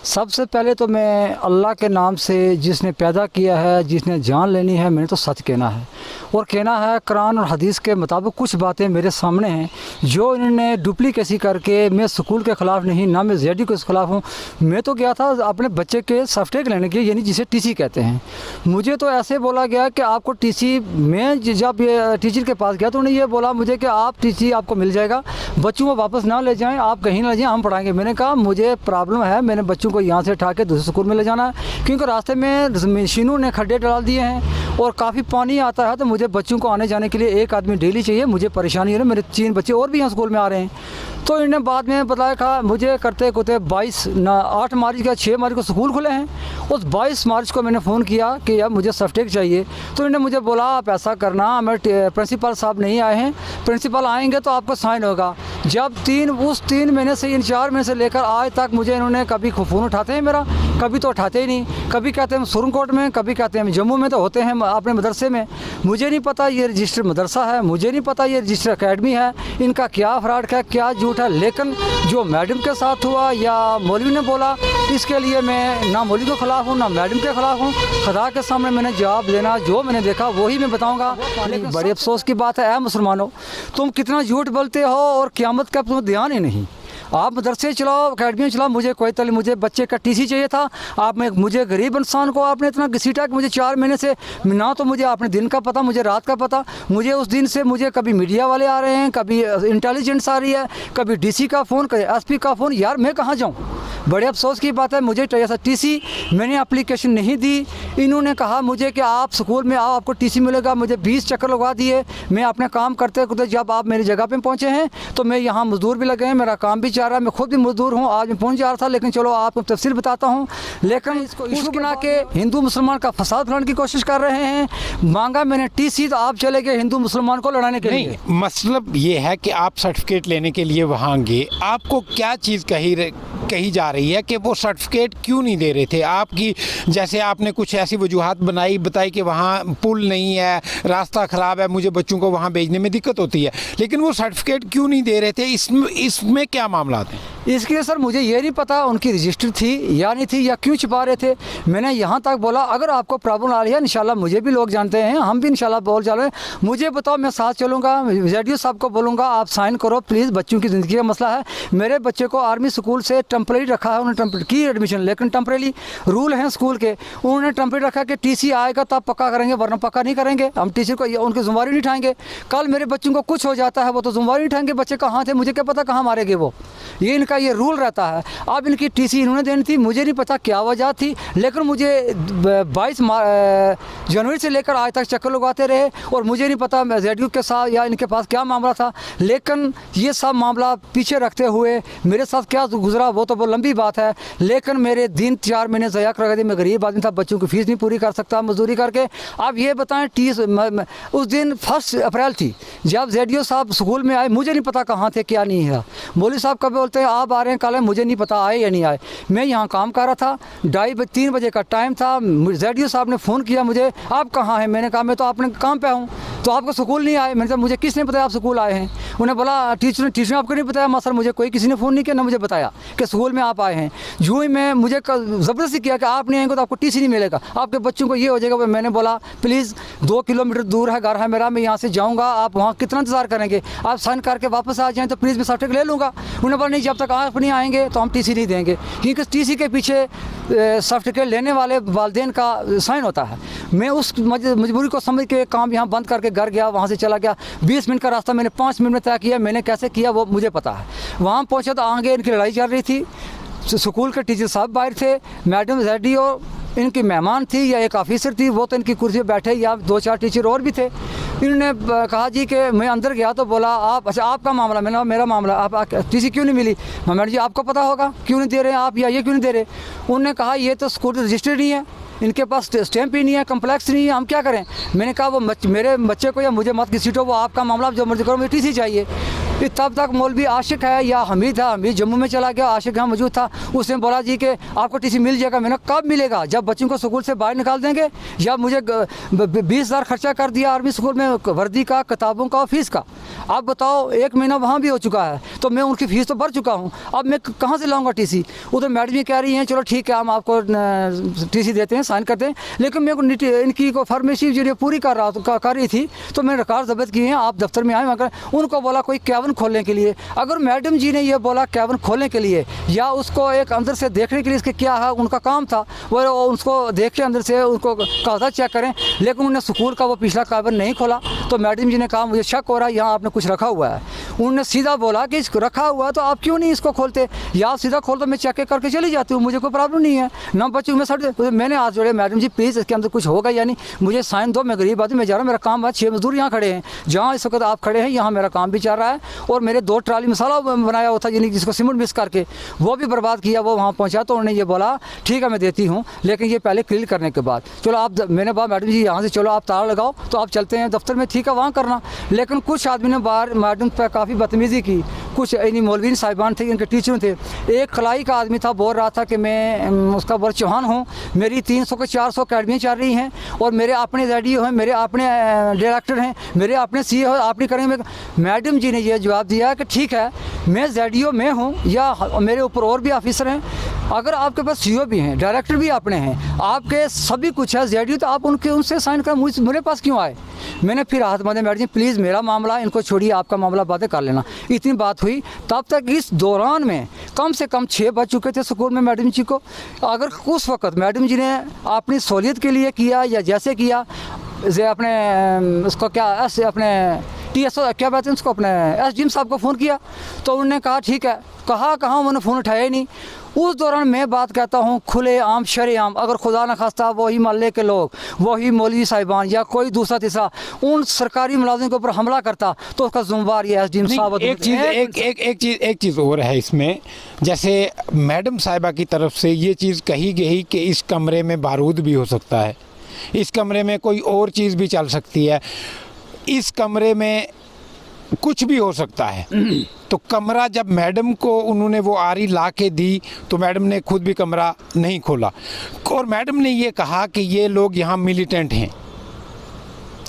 सबसे पहले तो मैं अल्लाह के नाम से, जिसने पैदा किया है, जिसने जान लेनी है, मैंने तो सच कहना है और कहना है कुरान और हदीस के मुताबिक कुछ बातें मेरे सामने हैं जो इन्होंने डुप्लीकेसी करके, मैं स्कूल के ख़िलाफ़ नहीं, ना मैं ZD के ख़िलाफ़ हूँ। मैं तो गया था अपने बच्चे के सर्टिफिकेट लेने के, यानी जिसे TC कहते हैं। मुझे तो ऐसे बोला गया कि आपको TC, मैं जब ये टीचर के पास गया तो उन्होंने ये बोला मुझे कि आप TC आपको मिल जाएगा, बच्चों को वापस ना ले जाएँ, आप कहीं ना ले जाएँ, हम पढ़ाएँगे। मैंने कहा मुझे प्रॉब्लम है, मैंने बच्चों को यहाँ से उठा के दूसरे स्कूल में ले जाना है, क्योंकि रास्ते में मशीनों ने खड्डे डाल दिए हैं और काफ़ी पानी आता है, तो मुझे बच्चों को आने जाने के लिए एक आदमी डेली चाहिए, मुझे परेशानी है ना, मेरे 3 बच्चे और भी यहाँ स्कूल में आ रहे हैं। तो इन्होंने बाद में बताया, कहा मुझे करते करते 8 मार्च का 6 मार्च को स्कूल खुले हैं, उस 22 मार्च को मैंने फ़ोन किया कि यार मुझे सर्टिफिकेट चाहिए, तो इन्होंने मुझे बोला आप ऐसा करना, हमारे प्रिंसिपल साहब नहीं आए हैं, प्रिंसिपल आएंगे तो आपका साइन होगा। जब 3 महीने से, इन 4 महीने से लेकर आज तक मुझे इन्होंने कभी फ़ोन उठाते हैं मेरा, कभी तो उठाते ही नहीं, कभी कहते हैं सुरनकोट में, कभी कहते हैं जम्मू में, तो होते हैं अपने मदरसे में। मुझे नहीं पता ये रजिस्टर मदरसा है, मुझे नहीं पता ये रजिस्टर अकेडमी है, इनका क्या फ्रॉड है, क्या झूठ है, लेकिन जो मैडम के साथ हुआ या मौलवी ने बोला, इसके लिए मैं ना मौलवी के ख़िलाफ़ हूँ, ना मैडम के ख़िलाफ़ हूँ। खुदा के सामने मैंने जवाब देना, जो मैंने देखा वही मैं बताऊँगा। लेकिन बड़े अफसोस की बात है, मुसलमानों, तुम कितना झूठ बोलते हो और क़यामत का तुम्हें ध्यान ही नहीं। आप मदरसे चलाओ, अकेडमी चलाओ, मुझे कोई तले, मुझे बच्चे का टीसी चाहिए था। आप में मुझे गरीब इंसान को आपने इतना घसीटा कि मुझे 4 महीने से ना तो मुझे आपने दिन का पता, मुझे रात का पता। मुझे उस दिन से मुझे कभी मीडिया वाले आ रहे हैं, कभी इंटेलिजेंस आ रही है, कभी डीसी का फ़ोन, कभी एसपी का फ़ोन। यार मैं कहाँ जाऊँ? बड़े अफसोस की बात है, मुझे ऐसा टीसी मैंने एप्लीकेशन नहीं दी। इन्होंने कहा मुझे कि आप स्कूल में आओ, आपको टीसी मिलेगा। मुझे 20 चक्कर लगवा दिए। मैं अपने काम करते करते जब आप मेरी जगह पे पहुंचे हैं तो मैं यहाँ मजदूर भी लगे हैं, मेरा काम भी चल रहा है, मैं खुद भी मजदूर हूँ। आज मैं पहुँच जा रहा था, लेकिन चलो आपको तफसील बताता हूँ। लेकिन इसको इशू बना के हिंदू मुसलमान का फसाद फैलाने की कोशिश कर रहे हैं। मांगा मैंने टीसी तो आप चले गए हिंदू मुसलमान को लड़ाने के लिए। मतलब ये है कि आप सर्टिफिकेट लेने के लिए वहाँ गए, आपको क्या चीज़ कही जा रही है कि वो सर्टिफिकेट क्यों नहीं दे रहे थे? आपकी जैसे आपने कुछ ऐसी वजूहात बताई कि वहाँ पुल नहीं है, रास्ता ख़राब है, मुझे बच्चों को वहाँ भेजने में दिक्कत होती है, लेकिन वो सर्टिफिकेट क्यों नहीं दे रहे थे? इसमें क्या मामला थे? इसके लिए सर मुझे ये नहीं पता उनकी रजिस्टर थी या नहीं थी, या क्यों छिपा रहे थे। मैंने यहाँ तक बोला अगर आपको प्रॉब्लम आ रही है, इंशाल्लाह मुझे भी लोग जानते हैं, हम भी इंशाल्लाह बोल चल रहे हैं, मुझे बताओ, मैं साथ चलूँगा। जेडीओ साहब को बोलूँगा आप साइन करो प्लीज़, बच्चों की ज़िंदगी का मसला है। मेरे बच्चे को आर्मी स्कूल से टेम्परेरी रखा है, उन्होंने टेम्परेरी की एडमिशन, लेकिन टेम्परेरी रूल हैं स्कूल के, उन्होंने टेम्परेरी रखा कि टीसी आएगा तब पक्का करेंगे, वरना पक्का नहीं करेंगे। हम टीसी को उनकी जिम्मेवारी नहीं उठाएंगे। कल मेरे बच्चों को कुछ हो जाता है, वो तो जिम्मेवारी नहीं उठाएंगे। बच्चे कहाँ थे, मुझे क्या पता कहाँ मारेंगे वो, ये इनका ये रूल रहता है। अब इनकी टीसी इन्होंने देनी थी, मुझे नहीं पता क्या वजह थी, लेकिन मुझे 22 जनवरी से लेकर आज तक चक्कर लगवाते रहे और मुझे नहीं पता जेडीयू के साथ या इनके पास क्या मामला था। लेकिन ये सब मामला पीछे रखते हुए मेरे साथ क्या गुजरा वो तो बहुत लंबी बात है, लेकिन मेरे दिन 4 महीने ज़ाया कर दिए। मैं गरीब आदमी था, बच्चों की फीस नहीं पूरी कर सकता मजदूरी करके। अब ये बताएं, उस दिन 1 अप्रैल थी जब जेडीओ साहब स्कूल में आए, मुझे नहीं पता कहाँ थे क्या नहीं है। मौलवी साहब कभी बोलते हैं आप आ रहे हैं कल, मुझे नहीं पता आए या नहीं आए। मैं यहाँ काम कर रहा था, 2:30-3 बजे का टाइम था। जेडीओ साहब ने फ़ोन किया मुझे, आप कहाँ हैं? मैंने कहा मैं तो अपने काम पे हूँ। तो आपको स्कूल नहीं आए? मैंने कहा मुझे किसने बताया आप स्कूल आए हैं? उन्हें बोला टीचर ने आपको नहीं बताया? सर मुझे कोई किसी ने फ़ोन नहीं किया, ना मुझे बताया कि स्कूल में आप आए हैं। जो ही मैं मुझे ज़बरदस्ती किया कि आप नहीं आएंगे तो आपको टीसी नहीं मिलेगा, आपके बच्चों को ये हो जाएगा। मैंने बोला प्लीज़ 2 किलोमीटर दूर है घर है मेरा, मैं यहाँ से जाऊँगा, आप वहाँ कितना इंतज़ार करेंगे? आप साइन करके वापस आ जाएँ तो प्लीज़ मैं सर्टिफिकेट ले लूँगा। उन्होंने बोला नहीं, जब तक आप नहीं आएंगे तो हम टीसी नहीं देंगे, क्योंकि टीसी के पीछे सर्टिफिकेट लेने वाले वालिदैन का साइन होता है। मैं उस मजबूरी को समझ के काम यहाँ बंद करके घर गया, वहाँ से चला गया। 20 मिनट का रास्ता मैंने 5 मिनट में तय किया। मैंने कैसे किया वो मुझे पता है। वहाँ पहुँचा तो आगे इनकी लड़ाई चल रही थी। स्कूल के टीचर साहब बाहर थे, मैडम जेडीओ इनकी मेहमान थी या एक ऑफिसर थी, वो तो इनकी कुर्सी पर बैठे, या 2-4 टीचर और भी थे। इन्होंने कहा जी कि मैं अंदर गया तो बोला आप, अच्छा आपका मामला? मैंने मेरा मामला, आप टीसी क्यों नहीं मिली? मैडम जी आपको पता होगा, क्यों नहीं दे रहे हैं आप, या ये क्यों नहीं दे रहे? उन्होंने कहा ये तो स्कूल रजिस्टर्ड नहीं है, इनके पास स्टैंप ही नहीं है, कम्प्लेक्स नहीं है, हम क्या करें? मैंने कहा वो मेरे बच्चे को या मुझे मत घसीटो, वो आपका मामला, जो मर्जी करो, मुझे टीसी चाहिए। तब तक मौलवी आशिक है या हमीद था, हमीद जम्मू में चला गया, आशिक यहाँ मौजूद था। उसने बोला जी कि आपको टीसी मिल जाएगा। मैंने कब मिलेगा? जब बच्चों को स्कूल से बाहर निकाल देंगे, या मुझे 20,000 खर्चा कर दिया आर्मी स्कूल में, वर्दी का, किताबों का, फीस का। आप बताओ 1 महीना वहाँ भी हो चुका है, तो मैं उनकी फ़ीस तो भर चुका हूँ, अब मैं कहाँ से लाऊंगा टीसी? उधर मैडम जी कह रही हैं चलो ठीक है हम आपको टीसी देते हैं, साइन करते हैं, लेकिन मेरे को इनकी को फॉर्मेलिटी जो पूरी कर रही थी, तो मैंने रिकॉर्ड जब्त किए हैं। आप दफ्तर में आए, मगर उनको बोला कोई कैबिन खोलने के लिए। अगर मैडम जी ने ये बोला कैबिन खोलने के लिए या उसको एक अंदर से देखने के लिए, इसके क्या है उनका काम था, वो उसको देख के अंदर से उसको कागजात चेक करें, लेकिन उन्होंने स्कूल का वो पिछला कैबिन नहीं खोला। तो मैडम जी ने कहा मुझे शक हो रहा है यहाँ आपने कुछ रखा हुआ है। उन्होंने सीधा बोला कि इसको रखा हुआ है तो आप क्यों नहीं इसको खोलते, या आप सीधा खोल दो, मैं चेक करके चली जाती हूँ, मुझे कोई प्रॉब्लम नहीं है ना। बच्चों में सर मैंने हाथ जोड़े, मैडम जी प्लीज़ इसके अंदर कुछ होगा या नहीं, मुझे साइन दो, मैं गरीब आदमी, मैं जा रहा हूँ, मेरा काम है। 6 मजदूर यहाँ खड़े हैं, जहाँ इस वक्त आप खड़े हैं यहाँ मेरा काम भी चल रहा है, और मेरे 2 ट्राली मसाला बनाया हुआ था जिसको सीमेंट मिक्स करके वो भी बर्बाद किया। वो वहाँ पहुँचा तो उन्होंने ये बोला ठीक है मैं देती हूँ, लेकिन ये पहले क्लियर करने के बाद। चलो आप, मैंने बोला मैडम जी यहाँ से चलो आप ताला लगाओ, तो आप चलते हैं दफ्तर में, ठीक है वहाँ करना। लेकिन कुछ आदमी ने बाहर मैडम पर काफ़ी बदतमीज़ी की, कुछ इन्हीं मौलवी साहिबान थे, इनके टीचर थे। एक खलाई का आदमी था, बोल रहा था कि मैं उसका वर्ष चौहान हूँ, मेरी 300 से 400 अकेडमियाँ चल रही हैं, और मेरे अपने जेडीओ हैं, मेरे अपने डायरेक्टर हैं, मेरे अपने सी हो, आप नहीं करेंगे। मैडम जी ने यह जवाब दिया कि ठीक है मैं जेडीओ में हूँ या मेरे ऊपर और भी ऑफिसर हैं, अगर आपके पास सीईओ भी हैं, डायरेक्टर भी अपने हैं, आपके सभी कुछ है जेडीयू, तो आप उनसे साइन कर मेरे पास क्यों आए? मैंने फिर हाथ बांधे, मैडम जी प्लीज़ मेरा मामला इनको छोड़िए, आपका मामला बातें कर लेना। इतनी बात हुई। तब तक इस दौरान में कम से कम 6 बज चुके थे स्कूल में मैडम जी को। अगर उस वक्त मैडम जी ने अपनी सहूलियत के लिए किया या जैसे किया, अपने उसको क्या ऐसे अपने TSO क्या बात है उसको अपने SDM साहब को फ़ोन किया तो उन्होंने कहा ठीक है, कहाँ उन्होंने फ़ोन उठाया ही नहीं। उस दौरान मैं बात कहता हूँ खुले आम शरेआम, अगर खुदा न खास्ता वही मोहल्ले के लोग, वही मौलवी साहिबान या कोई दूसरा तीसरा उन सरकारी मुलाजिम के ऊपर हमला करता तो उसका जुम्मेवार ये SDM साहब। एक चीज़ और है इसमें, जैसे मैडम साहिबा की तरफ से ये चीज़ कही गई कि इस कमरे में बारूद भी हो सकता है, इस कमरे में कोई और चीज़ भी चल सकती है, इस कमरे में कुछ भी हो सकता है। तो कमरा जब मैडम को उन्होंने वो आरी ला के दी तो मैडम ने खुद भी कमरा नहीं खोला और मैडम ने ये कहा कि ये लोग यहाँ मिलिटेंट हैं।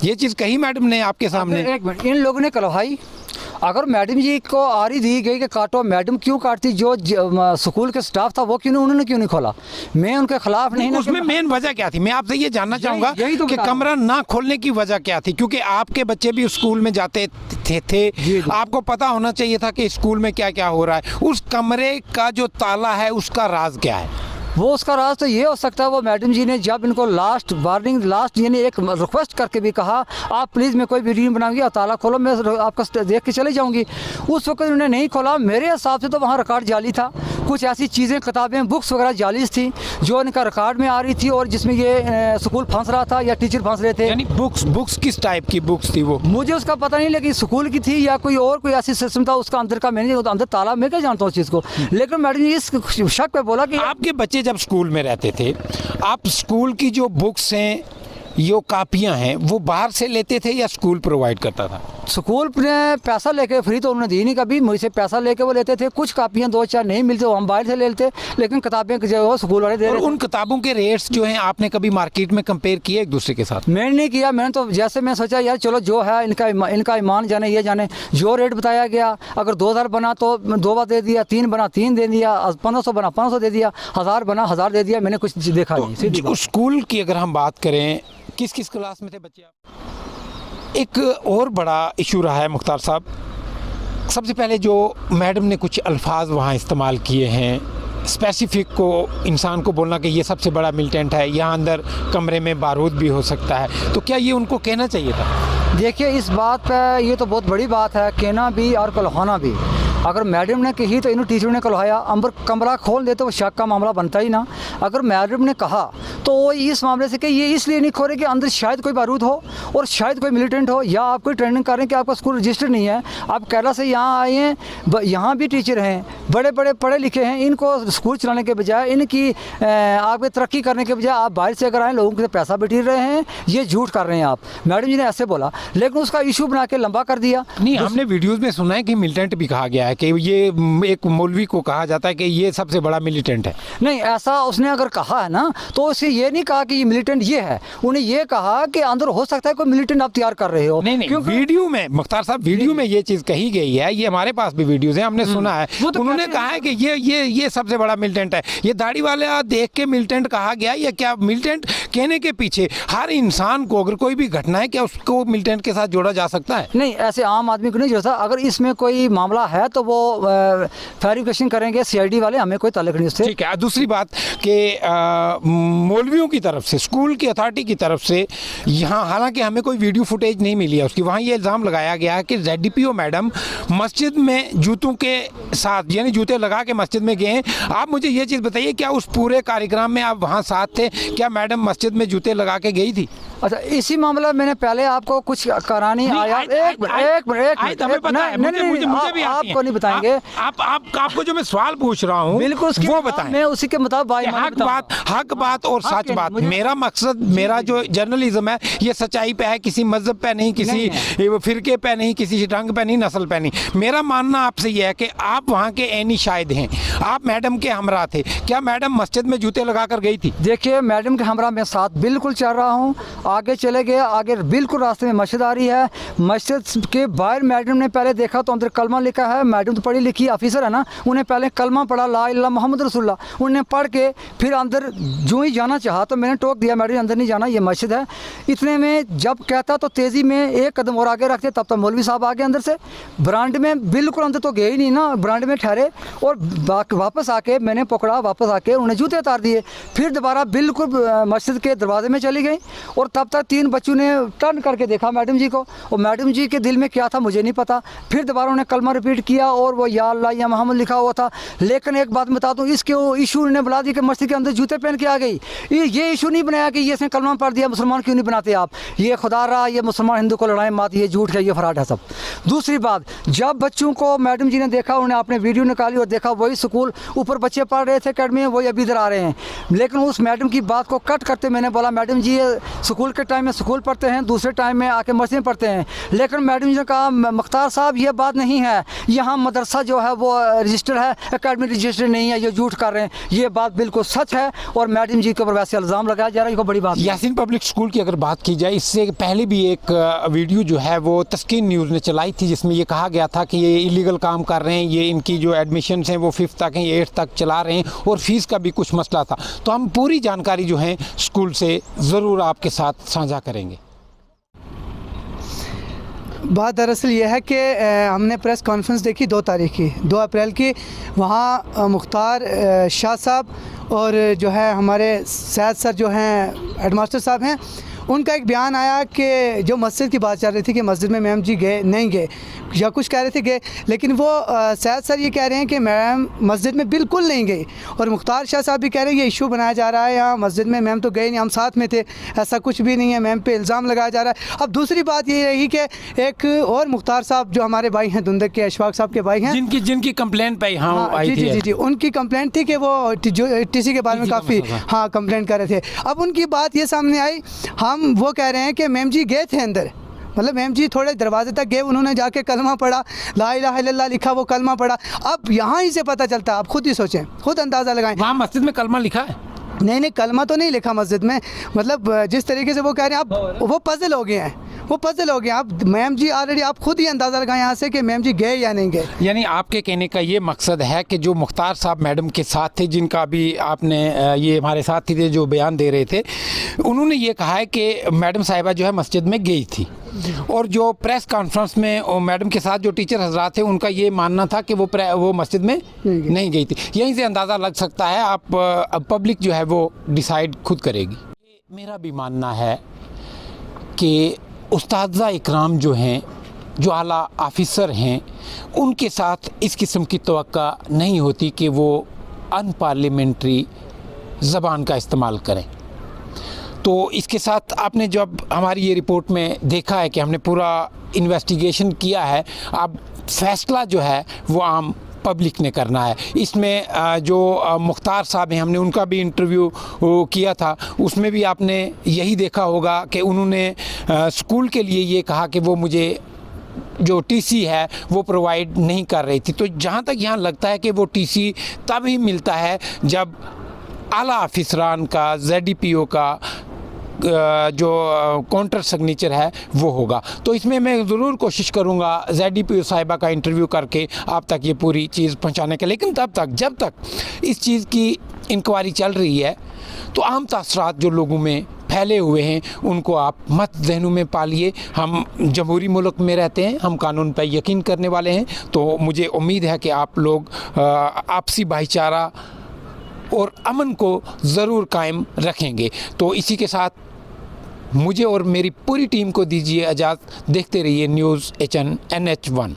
ये चीज़ कही मैडम ने आपके सामने। एक मिनट, इन लोगों ने कलवाई। अगर मैडम जी को आरी दी गई कि काटो, मैडम क्यों काटती? जो स्कूल के स्टाफ था वो उन्होंने क्यों नहीं खोला? मैं उनके खिलाफ नहीं। उसमें मेन वजह क्या थी? मैं आपसे ये जानना चाहूँगा कि कमरा ना खोलने की वजह क्या थी? क्योंकि आपके बच्चे भी स्कूल में जाते थे। आपको पता होना चाहिए था कि स्कूल में क्या क्या हो रहा है। उस कमरे का जो ताला है उसका राज क्या है? वो उसका राज तो ये हो सकता है, वो मैडम जी ने जब इनको लास्ट यानी एक रिक्वेस्ट करके भी कहा आप प्लीज़ मैं कोई वीडियो बनाऊंगी और ताला खोलो, मैं आपका देख के चले जाऊंगी। उस वक्त उन्होंने नहीं खोला। मेरे हिसाब से तो वहाँ रिकॉर्ड जाली था, कुछ ऐसी चीज़ें किताबें बुक्स वगैरह जाली थी जो इनका रिकॉर्ड में आ रही थी और जिसमें ये स्कूल फंस रहा था या टीचर फंस रहे थे। यानी बुक्स किस टाइप की बुक्स थी? वो मुझे उसका पता नहीं, लेकिन स्कूल की थी या कोई और कोई ऐसी सिस्टम था उसका अंदर का, मैंने अंदर ताला मैं क्या जानता हूँ उस चीज़ को। लेकिन मैडम जी इस शक पे बोला कि आपके बच्चे जब स्कूल में रहते थे, आप स्कूल की जो बुक्स हैं, यो कापियां हैं, वो बाहर से लेते थे या स्कूल प्रोवाइड करता था? स्कूल ने पैसा लेके, फ्री तो उन्होंने दी नहीं कभी, मुझसे पैसा लेके वो लेते थे। कुछ कापियां 2-4 नहीं मिलती वो हम बाहर से ले लेते, लेकिन किताबें जो है स्कूल वाले दे रहे थे। उन किताबों के रेट्स जो हैं आपने कभी मार्केट में कंपेयर किए एक दूसरे के साथ? मैंने नहीं किया। मैंने तो जैसे मैं सोचा यार चलो जो है इनका ईमान जाने, ये जाने, जो रेट बताया गया, अगर 2000 बना तो 2 बार दे दिया, 3 बना 3 दे दिया, 1500 बना 1500 दे दिया, 1000 बना 1000 दे दिया। मैंने कुछ देखा नहीं। स्कूल की अगर हम बात करें, किस किस क्लास में थे बच्चे आप? एक और बड़ा इशू रहा है मुख्तार साहब, सबसे पहले जो मैडम ने कुछ अल्फाज वहाँ इस्तेमाल किए हैं, स्पेसिफिक को इंसान को बोलना कि ये सबसे बड़ा मिलिटेंट है, यहाँ अंदर कमरे में बारूद भी हो सकता है, तो क्या ये उनको कहना चाहिए था? देखिए इस बात पर ये तो बहुत बड़ी बात है, कहना भी और कलहाना भी। अगर मैडम ने कही तो इन टीचरों ने कलवाया, अंदर कमरा खोल देते वो शक का मामला बनता ही ना। अगर मैडम ने कहा तो वो इस मामले से कि ये इसलिए नहीं खो रहे कि अंदर शायद कोई बारूद हो और शायद कोई मिलिटेंट हो, या आप कोई ट्रेनिंग कर रहे हैं कि आपका स्कूल रजिस्टर नहीं है, आप केरला से यहाँ आए हैं, यहाँ भी टीचर हैं, बड़े बड़े पढ़े लिखे हैं, इनको स्कूल चलाने के बजाय, इनकी आपके तरक्की करने के बजाय आप बाहर से अगर आए लोगों से पैसा बिठीर रहे हैं, ये झूठ कर रहे हैं आप। मैडम जी ने ऐसे बोला, लेकिन उसका इशू बना के लंबा कर दिया। नहीं, हमने वीडियोज़ में सुना है कि मिलिटेंट भी कहा गया है, कि ये एक मौलवी को कहा जाता है कि ये सबसे बड़ा मिलिटेंट है। नहीं, ऐसा उसने अगर कहा है ना तो उसे ये नहीं कहा कि ये मिलिटेंट ये है, उन्हें ये कहा कि अंदर हो सकता है कोई मिलिटेंट आप तैयार कर रहे हो। नहीं, वीडियो में मुख्तार साहब, वीडियो में ये चीज़ कही गई है, ये हमारे पास भी वीडियोज़ हैं, हमने सुना है। तो उन्होंने कहा है कि ये सबसे बड़ा मिलिटेंट है। ये दाढ़ी वाले देख के मिलिटेंट कहा गया, या क्या मिलिटेंट कहने के पीछे हर इंसान को अगर कोई भी घटना है क्या उसको मिलिटेंट के साथ जोड़ा जा सकता है? नहीं, ऐसे आम आदमी को नहीं जोड़ा। अगर इसमें कोई मामला है तो वो वेरिफिकेशन करेंगे CID वाले, हमें कोई ताल्लुक नहीं उससे। ठीक है। दूसरी बात कि मौलवियों की तरफ से, स्कूल की अथॉरिटी की तरफ से, यहाँ हालांकि हमें कोई वीडियो फुटेज नहीं मिली है उसकी, वहाँ ये इल्ज़ाम लगाया गया है कि ZDPO मैडम मस्जिद में जूतों के साथ, यानी जूते लगा के मस्जिद में गए। आप मुझे ये चीज़ बताइए, क्या उस पूरे कार्यक्रम में आप वहाँ साथ थे? क्या मैडम मस्जिद में जूते लगा के गई थी? अच्छा, इसी मामला मैंने पहले आपको कुछ करानी आया। एक मिनट, आपको नहीं बताएंगे। आपको जो मैं सवाल पूछ रहा हूँ बिल्कुल वो बताएं। मैं उसी के मुताबिक हक बात और सच बात। मेरा मकसद, मेरा जो जर्नलिज्म है, ये सच्चाई पे है, किसी मजहब पे नहीं, किसी फिरके पे नहीं, किसी रंग पे नहीं, नस्ल पे नहीं। मेरा मानना आपसे यह है कि आप वहाँ के ऐनी शाहिद हैं, आप मैडम के हमरा थे। क्या मैडम मस्जिद में जूते लगा कर गई थी? देखिए, मैडम के हमरा मैं साथ बिल्कुल चल रहा हूँ। आगे चले गए, आगे बिल्कुल रास्ते में मस्जिद आ रही है। मस्जिद के बाहर मैडम ने पहले देखा तो अंदर कलमा लिखा है। मैडम तो पढ़ी लिखी ऑफिसर है ना, उन्हें पहले कलमा पढ़ा, ला इलाहा मोहम्मद रसूलुल्लाह, उन्हें पढ़ के फिर अंदर जो ही जाना चाहा तो मैंने टोक दिया, मैडम अंदर नहीं जाना, ये मस्जिद है। इतने में जब कहता तो तेज़ी में एक कदम और आगे रखते, तब तक मौलवी साहब आ गए अंदर से। बरामदे में बिल्कुल अंदर तो गए ही नहीं ना, बरामदे में ठहरे और वापस आके मैंने पकड़ा, वापस आके उन्हें जूते उतार दिए। फिर दोबारा बिल्कुल मस्जिद के दरवाजे में चली गई और तब तक 3 बच्चों ने टर्न करके देखा मैडम जी को, और मैडम जी के दिल में क्या था मुझे नहीं पता। फिर दोबारा उन्हें कलमा रिपीट किया और वो या अल्लाह या मोहम्मद लिखा हुआ था। लेकिन एक बात बता दूँ, इसके इशू ने बुला दी कि मस्जिद के अंदर जूते पहन के आ गई। ये इशू नहीं बनाया कि ये इसने कलमा पढ़ दिया, मुसलमान क्यों नहीं बनाते आप, ये खुदा रहा, ये मुसलमान हिंदू को लड़ाई मात, ये झूठ है, ये फराड है सब। दूसरी बात, जब बच्चों को मैडम जी ने देखा, उन्हें आपने वीडियो निकाली और देखा वही स्कूल ऊपर बच्चे पढ़ रहे थे अकेडमी में, वही अभी इधर आ रहे हैं। लेकिन उस मैडम की बात को कट करते मैंने बोला, मैडम जी ये स्कूल के टाइम में स्कूल पढ़ते हैं, दूसरे टाइम में आके मस्जिद में पढ़ते हैं। लेकिन मैडम जी ने कहा, मुख्तार साहब ये बात नहीं है, यहाँ मदरसा जो है वो रजिस्टर है, एकेडमी रजिस्टर नहीं है, ये झूठ कर रहे हैं, ये बात बिल्कुल सच है। और मैडम जी के ऊपर वैसे इल्ज़ाम लगाया जा रहा है, ये बड़ी बात। यासीन पब्लिक स्कूल की अगर बात की जाए, इससे पहले भी एक वीडियो जो है वो तस्कीन न्यूज़ ने चलाई थी, जिसमें ये कहा गया था कि ये इलीगल काम कर रहे हैं, ये इनकी जो एडमिशन्स हैं वो 5th तक हैं, 8th तक चला रहे हैं और फ़ीस का भी कुछ मसला था। तो हम पूरी जानकारी जो है स्कूल से ज़रूर आपके साथ साझा करेंगे। बात दरअसल ये है कि हमने प्रेस कॉन्फ्रेंस देखी 2 तारीख की, 2 अप्रैल की। वहाँ मुख्तार शाह साहब और जो है हमारे सैयद सर जो हैं हेडमास्टर साहब हैं, उनका एक बयान आया कि जो मस्जिद की बात चल रही थी कि मस्जिद में मैम जी गए नहीं गए या कुछ कह रहे थे गए, लेकिन वो सैयद सर ये कह रहे हैं कि मैम मस्जिद में बिल्कुल नहीं गई। और मुख्तार शाह साहब भी कह रहे हैं ये इशू बनाया जा रहा है, यहाँ मस्जिद में मैम तो गए नहीं, हम साथ में थे, ऐसा कुछ भी नहीं है, मैम पे इल्ज़ाम लगाया जा रहा है। अब दूसरी बात ये रही कि एक और मुख्तार साहब जो हमारे भाई हैं, धुंधक के अशफाक साहब के भाई हैं, जिनकी कंप्लेंट पे जी, उनकी कंप्लेंट थी कि वो TC के बारे में काफ़ी कंप्लेंट कर रहे थे। अब उनकी बात ये सामने आई, हम वो कह रहे हैं कि मैम जी गए थे अंदर, मतलब मैम जी थोड़े दरवाजे तक गए, उन्होंने जाके कलमा पढ़ा, ला इलाहा इल्लल्लाह लिखा, वो कलमा पढ़ा। अब यहाँ ही से पता चलता है, आप खुद ही सोचें, खुद अंदाज़ा लगाएं, वहाँ मस्जिद में कलमा लिखा है? नहीं, कलमा तो नहीं लिखा मस्जिद में, मतलब जिस तरीके से वो कह रहे हैं, आप वो पजल हो गए हैं, वो पजल हो गया। आप मैम जी ऑलरेडी आप खुद ही अंदाज़ा लगाएं यहाँ से कि मैम जी गए या नहीं गए। यानी आपके कहने का ये मकसद है कि जो मुख्तार साहब मैडम के साथ थे, जिनका भी आपने ये हमारे साथ थे जो बयान दे रहे थे, उन्होंने ये कहा है कि मैडम साहिबा जो है मस्जिद में गई थी, और जो प्रेस कॉन्फ्रेंस में मैडम के साथ जो टीचर हजरात थे उनका ये मानना था कि वो मस्जिद में नहीं गई थी। यहीं से अंदाज़ा लग सकता है, आप पब्लिक जो है वो डिसाइड खुद करेगी। मेरा भी मानना है कि उस्ताज़ा इकराम जो हैं, जो आला ऑफिसर हैं, उनके साथ इस किस्म की तवक्का नहीं होती कि वो अनपार्लियामेंट्री ज़बान का इस्तेमाल करें। तो इसके साथ आपने जब हमारी ये रिपोर्ट में देखा है कि हमने पूरा इन्वेस्टिगेशन किया है, अब फैसला जो है वो आम पब्लिक ने करना है। इसमें जो मुख्तार साहब हैं, हमने उनका भी इंटरव्यू किया था, उसमें भी आपने यही देखा होगा कि उन्होंने स्कूल के लिए ये कहा कि वो मुझे जो TC है वो प्रोवाइड नहीं कर रही थी। तो जहाँ तक यहाँ लगता है कि वो TC तब ही मिलता है जब आला अफसरान का, ZDPO का जो काउंटर सिग्नेचर है वो होगा। तो इसमें मैं ज़रूर कोशिश करूँगा ZDPO साहिबा का इंटरव्यू करके आप तक ये पूरी चीज़ पहुँचाने का। लेकिन तब तक, जब तक इस चीज़ की इंक्वायरी चल रही है, तो आम तासरात जो लोगों में फैले हुए हैं उनको आप मत ज़हनों में पालिए। हम जमहूरी मुल्क में रहते हैं, हम कानून पर यकीन करने वाले हैं, तो मुझे उम्मीद है कि आप लोग आपसी भाईचारा और अमन को ज़रूर कायम रखेंगे। तो इसी के साथ मुझे और मेरी पूरी टीम को दीजिए इजाज़त। देखते रहिए न्यूज़ HN NH1।